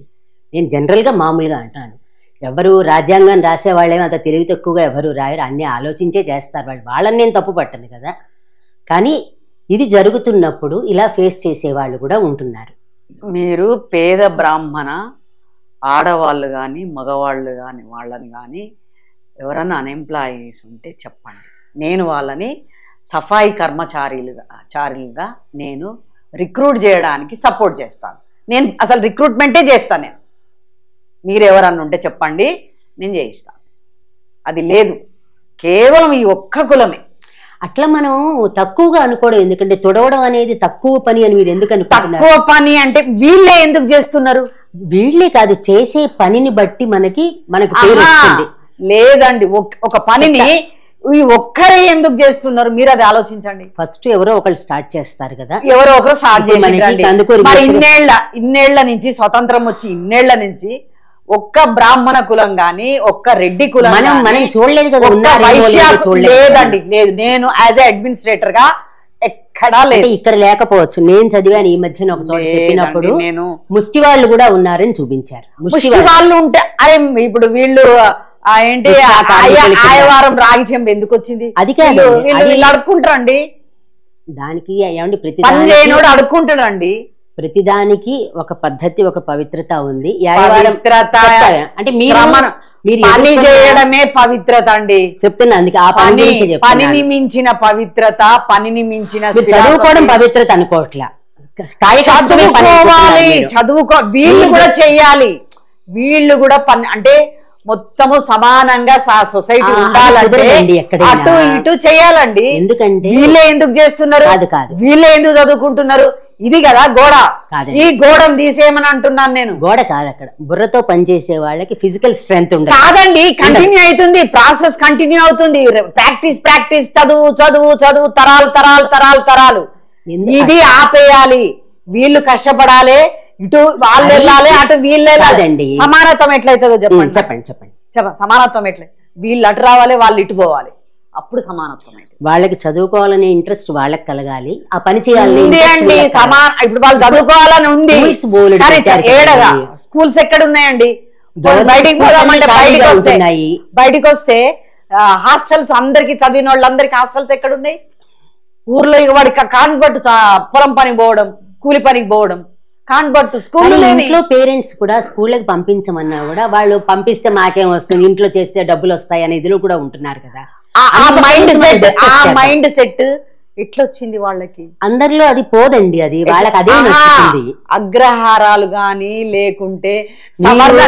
నేను జనరల్గా మామూలుగా అంటాను, ఎవరు రాజ్యాంగం రాసే వాళ్ళేమో అంత తెలివి తక్కువగా ఎవరు రాయరు, అన్నీ ఆలోచించే చేస్తారు వాళ్ళు, వాళ్ళని నేను తప్పు పట్టను కదా. కానీ ఇది జరుగుతున్నప్పుడు ఇలా ఫేస్ చేసే వాళ్ళు కూడా ఉంటున్నారు. మీరు పేద బ్రాహ్మణ ఆడవాళ్ళు కానీ మగవాళ్ళు కానీ వాళ్ళని కానీ ఎవరన్నా అన్ఎంప్లాయీస్ ఉంటే చెప్పండి, నేను వాళ్ళని సఫాయి కర్మచారులుగా నేను రిక్రూట్ చేయడానికి సపోర్ట్ చేస్తాను. నేను అసలు రిక్రూట్మెంటే చేస్తాను. నేను మీరు ఎవరన్నా ఉంటే చెప్పండి, నేను చేయిస్తాను. అది లేదు, కేవలం ఈ ఒక్క కులమే. అట్లా మనం తక్కువగా అనుకోవడం ఎందుకంటే, తొడవడం అనేది తక్కువ పని అని మీరు ఎందుకు అనుకుంటున్నారు? తక్కువ పని అంటే వీళ్ళే ఎందుకు చేస్తున్నారు? వీళ్ళే కాదు, చేసే పనిని బట్టి మనకు పేరు వస్తుంది. లేదండి, ఒక పనిని ఈ ఒక్కరే ఎందుకు చేస్తున్నారు మీరు అది ఆలోచించండి. ఫస్ట్ ఎవరో ఒకరు స్టార్ట్ చేస్తారు కదా, ఎవరో ఒకరు స్టార్ట్ చేసి మరి ఇన్నేళ్ల నుంచి స్వతంత్రం వచ్చి ఇన్నేళ్ల నుంచి ఒక్క బ్రాహ్మణ కులం గాని ఒక్క రెడ్డి కులం మనం చూడలేదు కదా, లేదండి. లేదు, నేను యాజ్ ఏ అడ్మినిస్ట్రేటర్ గా ఎక్కడా లేదు. ఇక్కడ లేకపోవచ్చు, నేను చదివాను ఈ మధ్యన ఒక చోట చెప్పినప్పుడు, నేను ముష్టి వాళ్ళు కూడా ఉన్నారని చూపించారు. ముష్టి వాళ్ళు ఉంటే అరే ఇప్పుడు వీళ్ళు ఏంటి ఆయవారం రాగి చెంబు ఎందుకు వచ్చింది? అది కాదు, వీళ్ళు అడుక్కుంటారండి. దానికి ఏమండి ప్రతి అడుక్కుంటాడండి. ప్రతిదానికి ఒక పద్ధతి, ఒక పవిత్రత ఉంది. అంటే పని చేయడమే పవిత్రత అండి చెప్తున్నా. అందుకే ఆ పనిని మించిన పవిత్రత, పనిని మించిన చదువుకోవడం పవిత్రత అనుకోవట్లా. చదువుకోవాలి, వీళ్ళు కూడా చెయ్యాలి. వీళ్ళు కూడా పని అంటే మొత్తము సమానంగా సొసైటీ ఉండాలంటే అటు ఇటు చేయాలండి. ఎందుకంటే వీళ్ళే ఎందుకు చేస్తున్నారు? వీళ్ళే ఎందుకు చదువుకుంటున్నారు? ఇది కదా గోడ. ఈ గోడను తీసేయమని అంటున్నాను నేను. గోడ కాదు, అక్కడ బుర్రతో పనిచేసే వాళ్ళకి ఫిజికల్ స్ట్రెంగ్త్ ఉండదు. కాదండి, కంటిన్యూ అవుతుంది, ప్రాసెస్ కంటిన్యూ అవుతుంది. ప్రాక్టీస్, చదువు తరాలు. ఇది ఆపేయాలి. వీళ్ళు కష్టపడాలి, ఇటు వాళ్ళు వెళ్ళాలి, అటు వీళ్ళు వెళ్ళాలండి. సమానత్వం ఎట్లయితుందో చెప్పండి. సమానత్వం ఎట్లయి? వీళ్ళు అటు రావాలి, వాళ్ళు ఇటు పోవాలి, అప్పుడు సమానత్వం. వాళ్ళకి చదువుకోవాలనే ఇంట్రెస్ట్ వాళ్ళకి కలగాలి, ఆ పని చేయాలి అండి. ఇప్పుడు వాళ్ళు చదువుకోవాలని ఉంది, ఏడగా స్కూల్స్ ఎక్కడ ఉన్నాయండి? బయటికి పోదామంటే బయటికి వస్తే హాస్టల్స్, అందరికి చదివిన వాళ్ళందరికి హాస్టల్స్ ఎక్కడ ఉన్నాయి? ఊర్లో వాడికి కాన్బట్టు పొలం పనికి పోవడం, కూలి పనికి పోవడం, కాన్బట్టు స్కూల్. ఇంట్లో పేరెంట్స్ కూడా స్కూళ్ళకి పంపించమన్నా కూడా వాళ్ళు పంపిస్తే మాకేం వస్తుంది, ఇంట్లో చేస్తే డబ్బులు వస్తాయి అనే ఇదిలో కూడా ఉంటున్నారు కదా. ఆ మైండ్ సెట్ ఎట్లొచ్చింది వాళ్ళకి? అందరిలో అది పోదండి, అది వాళ్ళకి అదే నచ్చుతుంది. అగ్రహారాలు గాని లేకుంటే సవర్ణ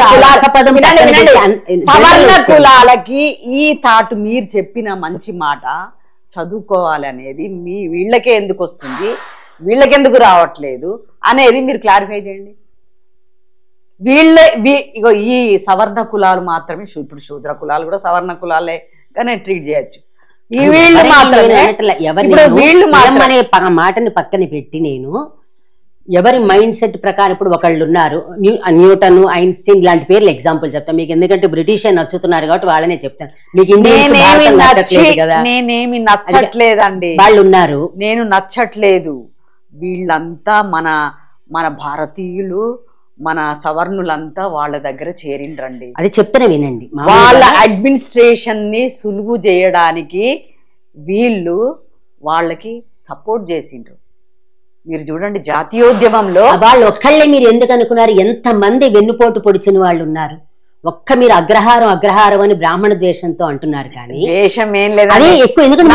కులాలకి ఈ తాటు మీరు చెప్పిన మంచి మాట చదువుకోవాలి అనేది వీళ్ళకే ఎందుకు వస్తుంది, వీళ్ళకెందుకు రావట్లేదు అనేది మీరు క్లారిఫై చేయండి. ఇగో ఈ సవర్ణ కులాలు మాత్రమే, ఇప్పుడు శూద్ర కులాలు కూడా సవర్ణ కులాలే కానీ ట్రీట్ చేయొచ్చు. ఈ వీళ్ళు మాత్రమే మాటని పక్కన పెట్టి, నేను ఎవరి మైండ్ సెట్ ప్రకారం ఇప్పుడు ఒకళ్ళు ఉన్నారు, న్యూటన్, ఐన్స్టీన్ ఇలాంటి పేర్లు ఎగ్జాంపుల్ చెప్తాను మీకు, ఎందుకంటే బ్రిటిష్ నచ్చుతున్నారు కాబట్టి వాళ్ళనే చెప్తాను మీకు. నేనేమి నచ్చట్లేదండి, వాళ్ళు ఉన్నారు, నేను నచ్చట్లేదు. వీళ్ళంతా మన భారతీయులు, మన సవర్ణులంతా వాళ్ళ దగ్గర చేరిండ్రండి. అది చెప్తూనే వినండి. వాళ్ళ అడ్మినిస్ట్రేషన్ ని సులువు చేయడానికి వీళ్ళు వాళ్ళకి సపోర్ట్ చేసిండ్రు. మీరు చూడండి జాతీయోద్యమంలో వాళ్ళు ఒక్కళ్ళే మీరు ఎందుకు అనుకున్నారు? ఎంతమంది వెన్నుపోటు పొడిచిన వాళ్ళు ఉన్నారు. ఒక్క మీరు అగ్రహారం అగ్రహారం అని బ్రాహ్మణ ద్వేషంతో అంటున్నారు, కానీ ద్వేషం ఏం లేదు. అదే ఎక్కువ. ఎందుకంటే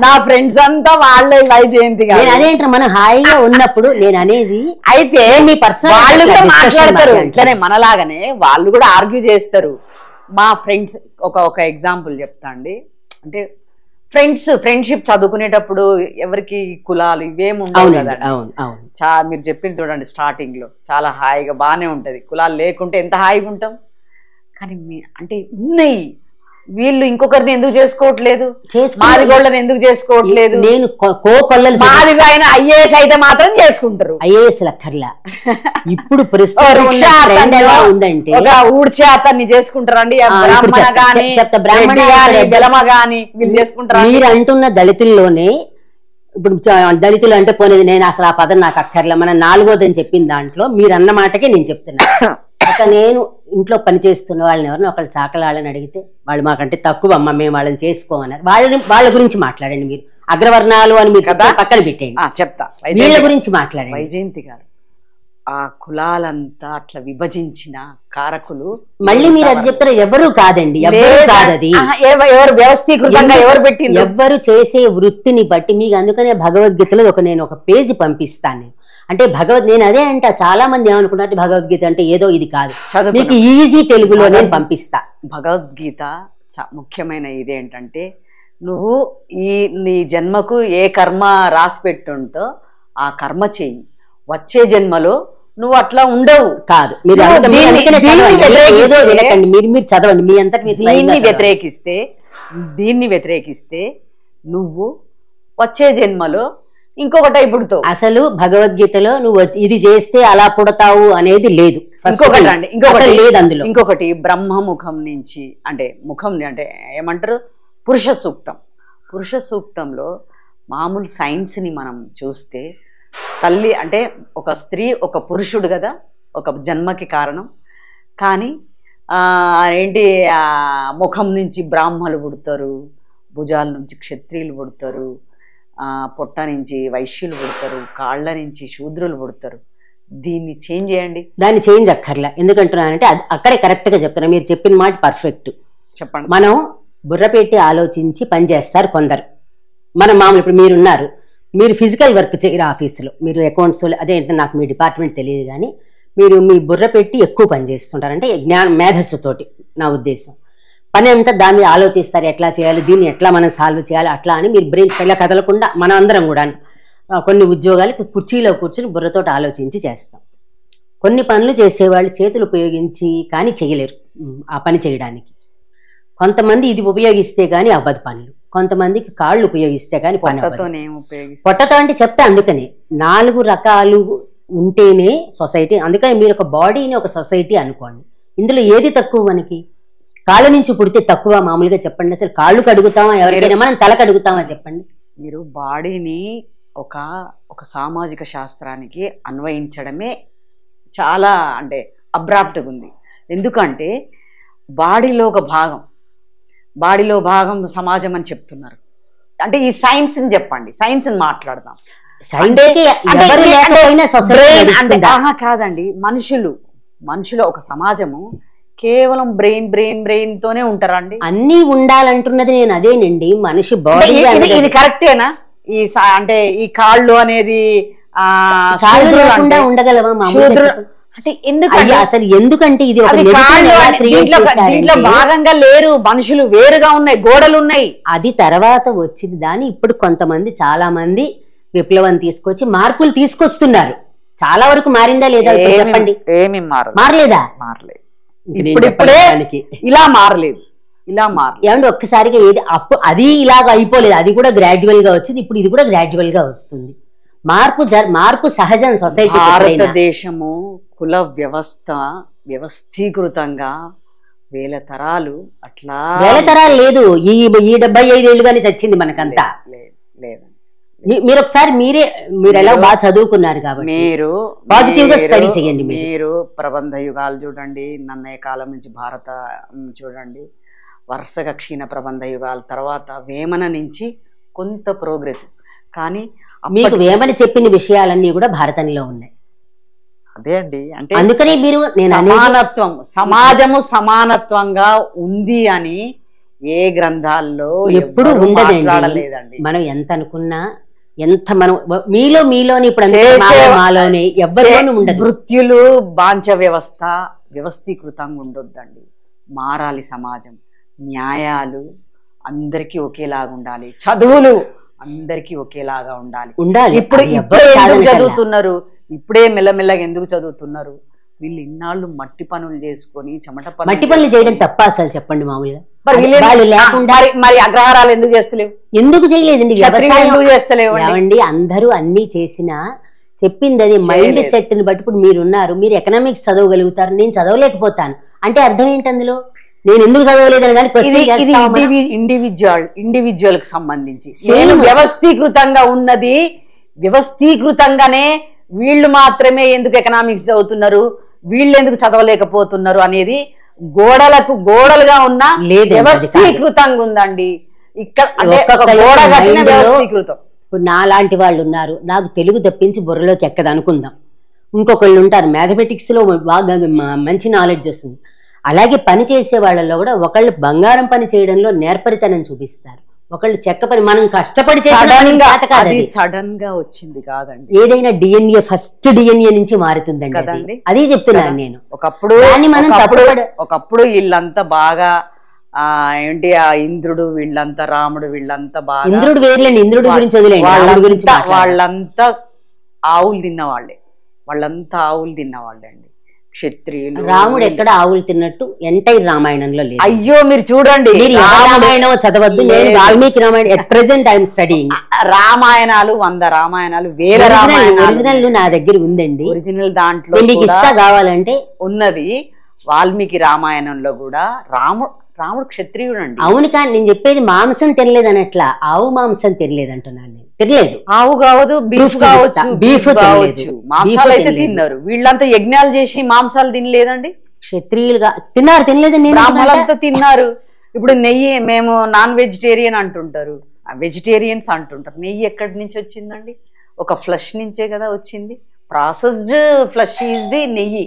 నా ఫ్రెండ్స్ అంతా వాళ్ళే వైజయంతి గారు. నేను అదేంట మనం హాయిగా ఉన్నప్పుడు నేను అనేది. అయితే మీ పర్సనల్ వాళ్ళు కూడా మాట్లాడతారు ఇట్లనే, మనలాగానే వాళ్ళు కూడా ఆర్గ్యూ చేస్తారు. మా ఫ్రెండ్స్ ఒక ఎగ్జాంపుల్ చెప్తా అండి. అంటే ఫ్రెండ్షిప్ చదువుకునేటప్పుడు ఎవరికి కులాలు ఇవేమి ఉండవు కదా. మీరు చెప్పింది చూడండి, స్టార్టింగ్ లో చాలా హాయిగా బాగానే ఉంటది. కులాలు లేకుంటే ఎంత హాయిగా ఉంటాం. కానీ అంటే ఉన్నాయి, వీళ్ళు ఇంకొకరిని ఎందుకు చేసుకోవట్లేదు? మాదిగోళ్ళని ఎందుకు చేసుకోవట్లేదు? నేను మాది ఆయన ఐఏఎస్ అయితే మాత్రం చేసుకుంటారు. ఐఏఎస్ లక్కర్లా ఇప్పుడు ఉందంటే ఒక ఊడ్చే అతన్ని చేసుకుంటారండి. బ్రాహ్మణ గాని బెలమ గాని వీళ్ళు చేసుకుంటారు. మీరు అంటున్న దళితుల్లోనే ఇప్పుడు దళితులు అంటే పోనేది, నేను అసలు ఆ పదం నాకు అక్కర్లే, మన 4వదని చెప్పిన దాంట్లో మీరు అన్న మాటకే నేను చెప్తున్నా. ఒక నేను ఇంట్లో పనిచేస్తున్న వాళ్ళని ఎవరిని ఒకళ్ళు చాకలాళ్ళని అడిగితే వాళ్ళు మాకంటే తక్కువ అమ్మ, మేము వాళ్ళని చేసుకోమన్నారు. వాళ్ళ గురించి మాట్లాడండి. మీరు అగ్రవర్ణాలు అని మీరు పక్కన పెట్టేయండి, చెప్తా. వీళ్ళ గురించి మాట్లాడండి. వైజయంతి గారు ఆ కులాలంతా అట్లా విభజించిన కారకులు మళ్ళీ మీరు అది చెప్తారు. ఎవరు కాదండి, ఎవరు కాదు. అది ఎవరు వ్యవస్థీకృతంగా ఎవరు పెట్టి ఎవరు చేసే వృత్తిని బట్టి మీకు. అందుకనే భగవద్గీతలో నేను ఒక పేజీ పంపిస్తాను. అంటే నేను అదే అంట, చాలా మంది ఏమనుకుంటారు భగవద్గీత అంటే ఏదో ఇది కాదు, మీకు ఈజీ తెలుగులో నేను పంపిస్తా. భగవద్గీత ముఖ్యమైన ఇదేంటంటే, నువ్వు నీ జన్మకు ఏ కర్మ రాసి పెట్టుంటో ఆ కర్మ చెయ్యి. వచ్చే జన్మలో నువ్వు అట్లా ఉండవు కాదు. మీరు చదవండి మీ అంతా. దీన్ని వ్యతిరేకిస్తే నువ్వు వచ్చే జన్మలో ఇంకొక టైప్ పుడతావు. అసలు భగవద్గీతలో నువ్వు ఇది చేస్తే అలా పుడతావు అనేది లేదు. ఇంకొకటి లేదు అందులో. ఇంకొకటి బ్రహ్మముఖం నుంచి అంటే ముఖం అంటే ఏమంటారు, పురుష సూక్తం. పురుష సూక్తంలో మామూలు సైన్స్ ని మనం చూస్తే తల్లి అంటే ఒక స్త్రీ ఒక పురుషుడు కదా, ఒక జన్మకి కారణం. కానీ ఏంటి ముఖం నుంచి బ్రాహ్మలు పుడతారు, భుజాల నుంచి క్షత్రియులు పుడతారు, పొట్ట నుంచి వైశ్యులు పుడతారు, కాళ్ళ నుంచి శూద్రులు పుడతారు. దీన్ని చేంజ్ చేయండి. దాన్ని చేంజ్ అక్కర్లా. ఎందుకంటున్నానంటే అక్కడే కరెక్ట్ గా చెప్తున్నా. మీరు చెప్పిన మాట పర్ఫెక్ట్. చెప్పండి. మనం బుర్ర పెట్టి ఆలోచించి పని చేస్తారు కొందరు. మనం మామూలు ఇప్పుడు మీరున్నారు, మీరు ఫిజికల్ వర్క్ చేయరు ఆఫీసులో, మీరు అకౌంట్స్ అదేంటో నాకు మీ డిపార్ట్మెంట్ తెలియదు, కానీ మీరు మీ బుర్ర పెట్టి ఎక్కువ పని చేస్తుంటారు. అంటే మేధస్సుతోటి నా ఉద్దేశం. పని అంతా దాన్ని మీద ఆలోచిస్తారు, ఎట్లా చేయాలి, దీన్ని ఎట్లా మనం సాల్వ్ చేయాలి అట్లా అని. మీరు బ్రెయిన్ ఇలా కదలకుండా మనం అందరం కూడా కొన్ని ఉద్యోగాలకి కుర్చీలో కూర్చొని బుర్రతోటి ఆలోచించి చేస్తాం. కొన్ని పనులు చేసేవాళ్ళు చేతులు ఉపయోగించి కానీ చేయలేరు ఆ పని చేయడానికి. కొంతమంది ఇది ఉపయోగిస్తే కానీ అవ్వదు పనులు, కొంతమందికి కాళ్ళు ఉపయోగిస్తే కానీ పని అవ్వదు. పొట్టతో అంటే చెప్తే అందుకనే 4 రకాలు ఉంటేనే సొసైటీ. అందుకని మీరు ఒక బాడీని ఒక సొసైటీ అనుకోండి. ఇందులో ఏది తక్కువ? మనకి కాళ్ళ నుంచి పుడితే తక్కువ మామూలుగా చెప్పండి. అసలు కాళ్ళు కడుగుతామా ఎవరికైనా, మనం తల కడుగుతామా చెప్పండి. మీరు బాడీని ఒక సామాజిక శాస్త్రానికి అన్వయించడమే చాలా అంటే అబ్రాప్ట్గా ఉంది. ఎందుకంటే బాడీలో భాగం సమాజం అని చెప్తున్నారు. అంటే ఈ సైన్స్ ని చెప్పండి, సైన్స్ ని మాట్లాడదాం. కాదండి, మనుషులు ఒక సమాజము కేవలం బ్రెయిన్ తోనే ఉంటారండి. అన్ని ఉండాలంటున్నది నేను అదేనండి. మనిషి బాడీ ఇది కరెక్టేనా? అంటే ఈ కాళ్ళు అనేది ఉండగలవా? అంటే ఎందుకంటే అసలు ఎందుకంటే ఇది దీంట్లో భాగంగా లేరు, మనుషులు వేరుగా ఉన్నాయి, గోడలు ఉన్నాయి. అది తర్వాత వచ్చింది. దాన్ని ఇప్పుడు కొంతమంది చాలా మంది విప్లవం తీసుకొచ్చి మార్పులు తీసుకొస్తున్నారు. చాలా వరకు మారిందా లేదా చెప్పండి. ఏమి మారలేదా? ఇలా మారలేదు. ఏమంటే ఒక్కసారిగా ఏది అది ఇలాగ అయిపోలేదు. అది కూడా గ్రాడ్యువల్ గా వచ్చింది. ఇప్పుడు ఇది కూడా గ్రాడ్యువల్ గా వస్తుంది. మార్పు సహజం. సొసైటీ భారతదేశము కుల వ్యవస్థీకృతంగా 1000 తరాలు అట్లా 1000 తరాలు లేదు. ఈ 75 ఏళ్ళుగానే చచ్చింది మనకంతా. మీరు ఒకసారి మీరు ఎలా బాగా చదువుకున్నారు కాబట్టి మీరు పాజిటివ్ గా స్టడీ చేయండి. మీరు ప్రబంధ యుగాలు చూడండి, నన్నయ్య కాలం నుంచి భారత చూడండి, వరుసగా క్షీణ ప్రబంధ యుగాల తర్వాత వేమన నుంచి కొంత ప్రోగ్రెస్. కానీ మీకు వేమన చెప్పిన విషయాలన్నీ కూడా భారతంలో ఉన్నాయి. అదే అండి, అంటే అందుకనే మీరు సమానత్వం, సమాజము సమానత్వంగా ఉంది అని ఏ గ్రంథాల్లో ఎప్పుడు ఉండదండి. మనం ఎంత అనుకున్నా, ఎంత మనం మీలోని ఇప్పుడు మాలోనే ఎవరిలోనూ ఉండదు. వృత్తులు బాంఛ వ్యవస్థ వ్యవస్థీకృతంగా ఉండొద్దండి. మారాలి సమాజం. న్యాయాలు అందరికీ ఒకేలాగా ఉండాలి. చదువులు అందరికీ ఒకేలాగా ఉండాలి. ఇప్పుడే ఎందుకు చదువుతున్నారు? ఇప్పుడే మెల్లమెల్లగా ఎందుకు చదువుతున్నారు? వీళ్ళు ఇన్నాళ్ళు మట్టి పనులు చేసుకొని మట్టి పనులు చేయడం తప్ప అసలు చెప్పండి మామూలుగా? మరి అగ్రహారాలు ఎందుకు చేస్తలేవు? ఎందుకు చేయలేదండి? ఎందుకు చేస్తలేవు అండి? అందరూ అన్ని చేసినా చెప్పింది అది మైండ్ సెట్ ని బట్టి. ఇప్పుడు మీరున్నారు, మీరు ఎకనామిక్స్ చదవగలుగుతారు, నేను చదవలేకపోతాను అంటే అర్థం ఏంటి అందులో? నేను ఎందుకు చదవలేదని కానీ ఇండివిజువల్ కి సంబంధించి వ్యవస్థీకృతంగా ఉన్నది. వ్యవస్థీకృతంగానే వీళ్ళు మాత్రమే ఎందుకు ఎకనామిక్స్ చదువుతున్నారు, వీళ్ళు ఎందుకు చదవలేకపోతున్నారు అనేది గోడలుగా ఉన్న వ్యవస్థీకృతంగా ఉందండి. ఇక్కడ గోడ కట్టిన వ్యవస్థీకృతం. ఇప్పుడు నాలాంటి వాళ్ళు ఉన్నారు, నాకు తెలుగు తప్పించి బుర్రలోకి ఎక్కదు అనుకుందాం. ఇంకొకళ్ళు ఉంటారు మ్యాథమెటిక్స్ లో బాగా మంచి నాలెడ్జ్ వస్తుంది. అలాగే పని చేసే వాళ్ళలో కూడా ఒకళ్ళు బంగారం పని చేయడంలో నేర్పరితనం చూపిస్తారు, ఒకళ్ళు చెక్క పని. మనం కష్టపడి సడన్ గా వచ్చింది కాదండి. ఏదైనా డిఎన్ఏ ఫస్ట్ డిఎన్ఏ నుంచి మారుతుందండి. అదే చెప్తున్నాను నేను. ఒకప్పుడు వీళ్ళంతా బాగా ఏంటి, ఆ ఇంద్రుడు వీళ్ళంతా, రాముడు వీళ్ళంతా బాగా, ఇంద్రుడు వేర్లేండి, ఇంద్రుడు గురించి గురించి వాళ్ళంతా ఆవులు తిన్నవాళ్ళే. వాళ్ళంతా ఆవులు తిన్నవాళ్ళే అండి. క్షత్రియులు. రాముడు ఎక్కడ ఆవులు తిన్నట్టు ఎంటైర్ రామాయణంలో లేదు. అయ్యో మీరు చూడండి, రామాయణం చదవద్దు. నేను Valmiki Ramayanam at present I'm studying. రామాయణాలు 100 రామాయణాలు, 1000 రామాయణాలు ఒరిజినల్ నా దగ్గర ఉందండి. ఒరిజినల్ దాంట్లో మీకు ఇస్తా కావాలంటే ఉన్నది. వాల్మీకి రామాయణంలో కూడా రాముడు క్షత్రియుడు అండి. అవును, కానీ నేను చెప్పేది మాంసం తినలేదు అనట్లా, ఆవు మాంసం తినలేదు అంటున్నాను నేను. తినలేదు, ఆవు కావచ్చు, బీఫ్ కావచ్చు, మాంసాలు అయితే తిన్నారు. వీళ్ళంతా యజ్ఞాలు చేసి మాంసాలు తినలేదండి. క్షత్రియులుగా తిన్నారు, తినలేదండి. బ్రాహ్మణులంతా తిన్నారు. ఇప్పుడు నెయ్యి మేము నాన్ వెజిటేరియన్ అంటుంటారు, వెజిటేరియన్స్ అంటుంటారు. నెయ్యి ఎక్కడి నుంచి వచ్చిందండి? ఒక ఫ్లష్ నుంచే కదా వచ్చింది. ప్రాసెస్డ్ ఫ్లష్ ఈజ్ ది నెయ్యి.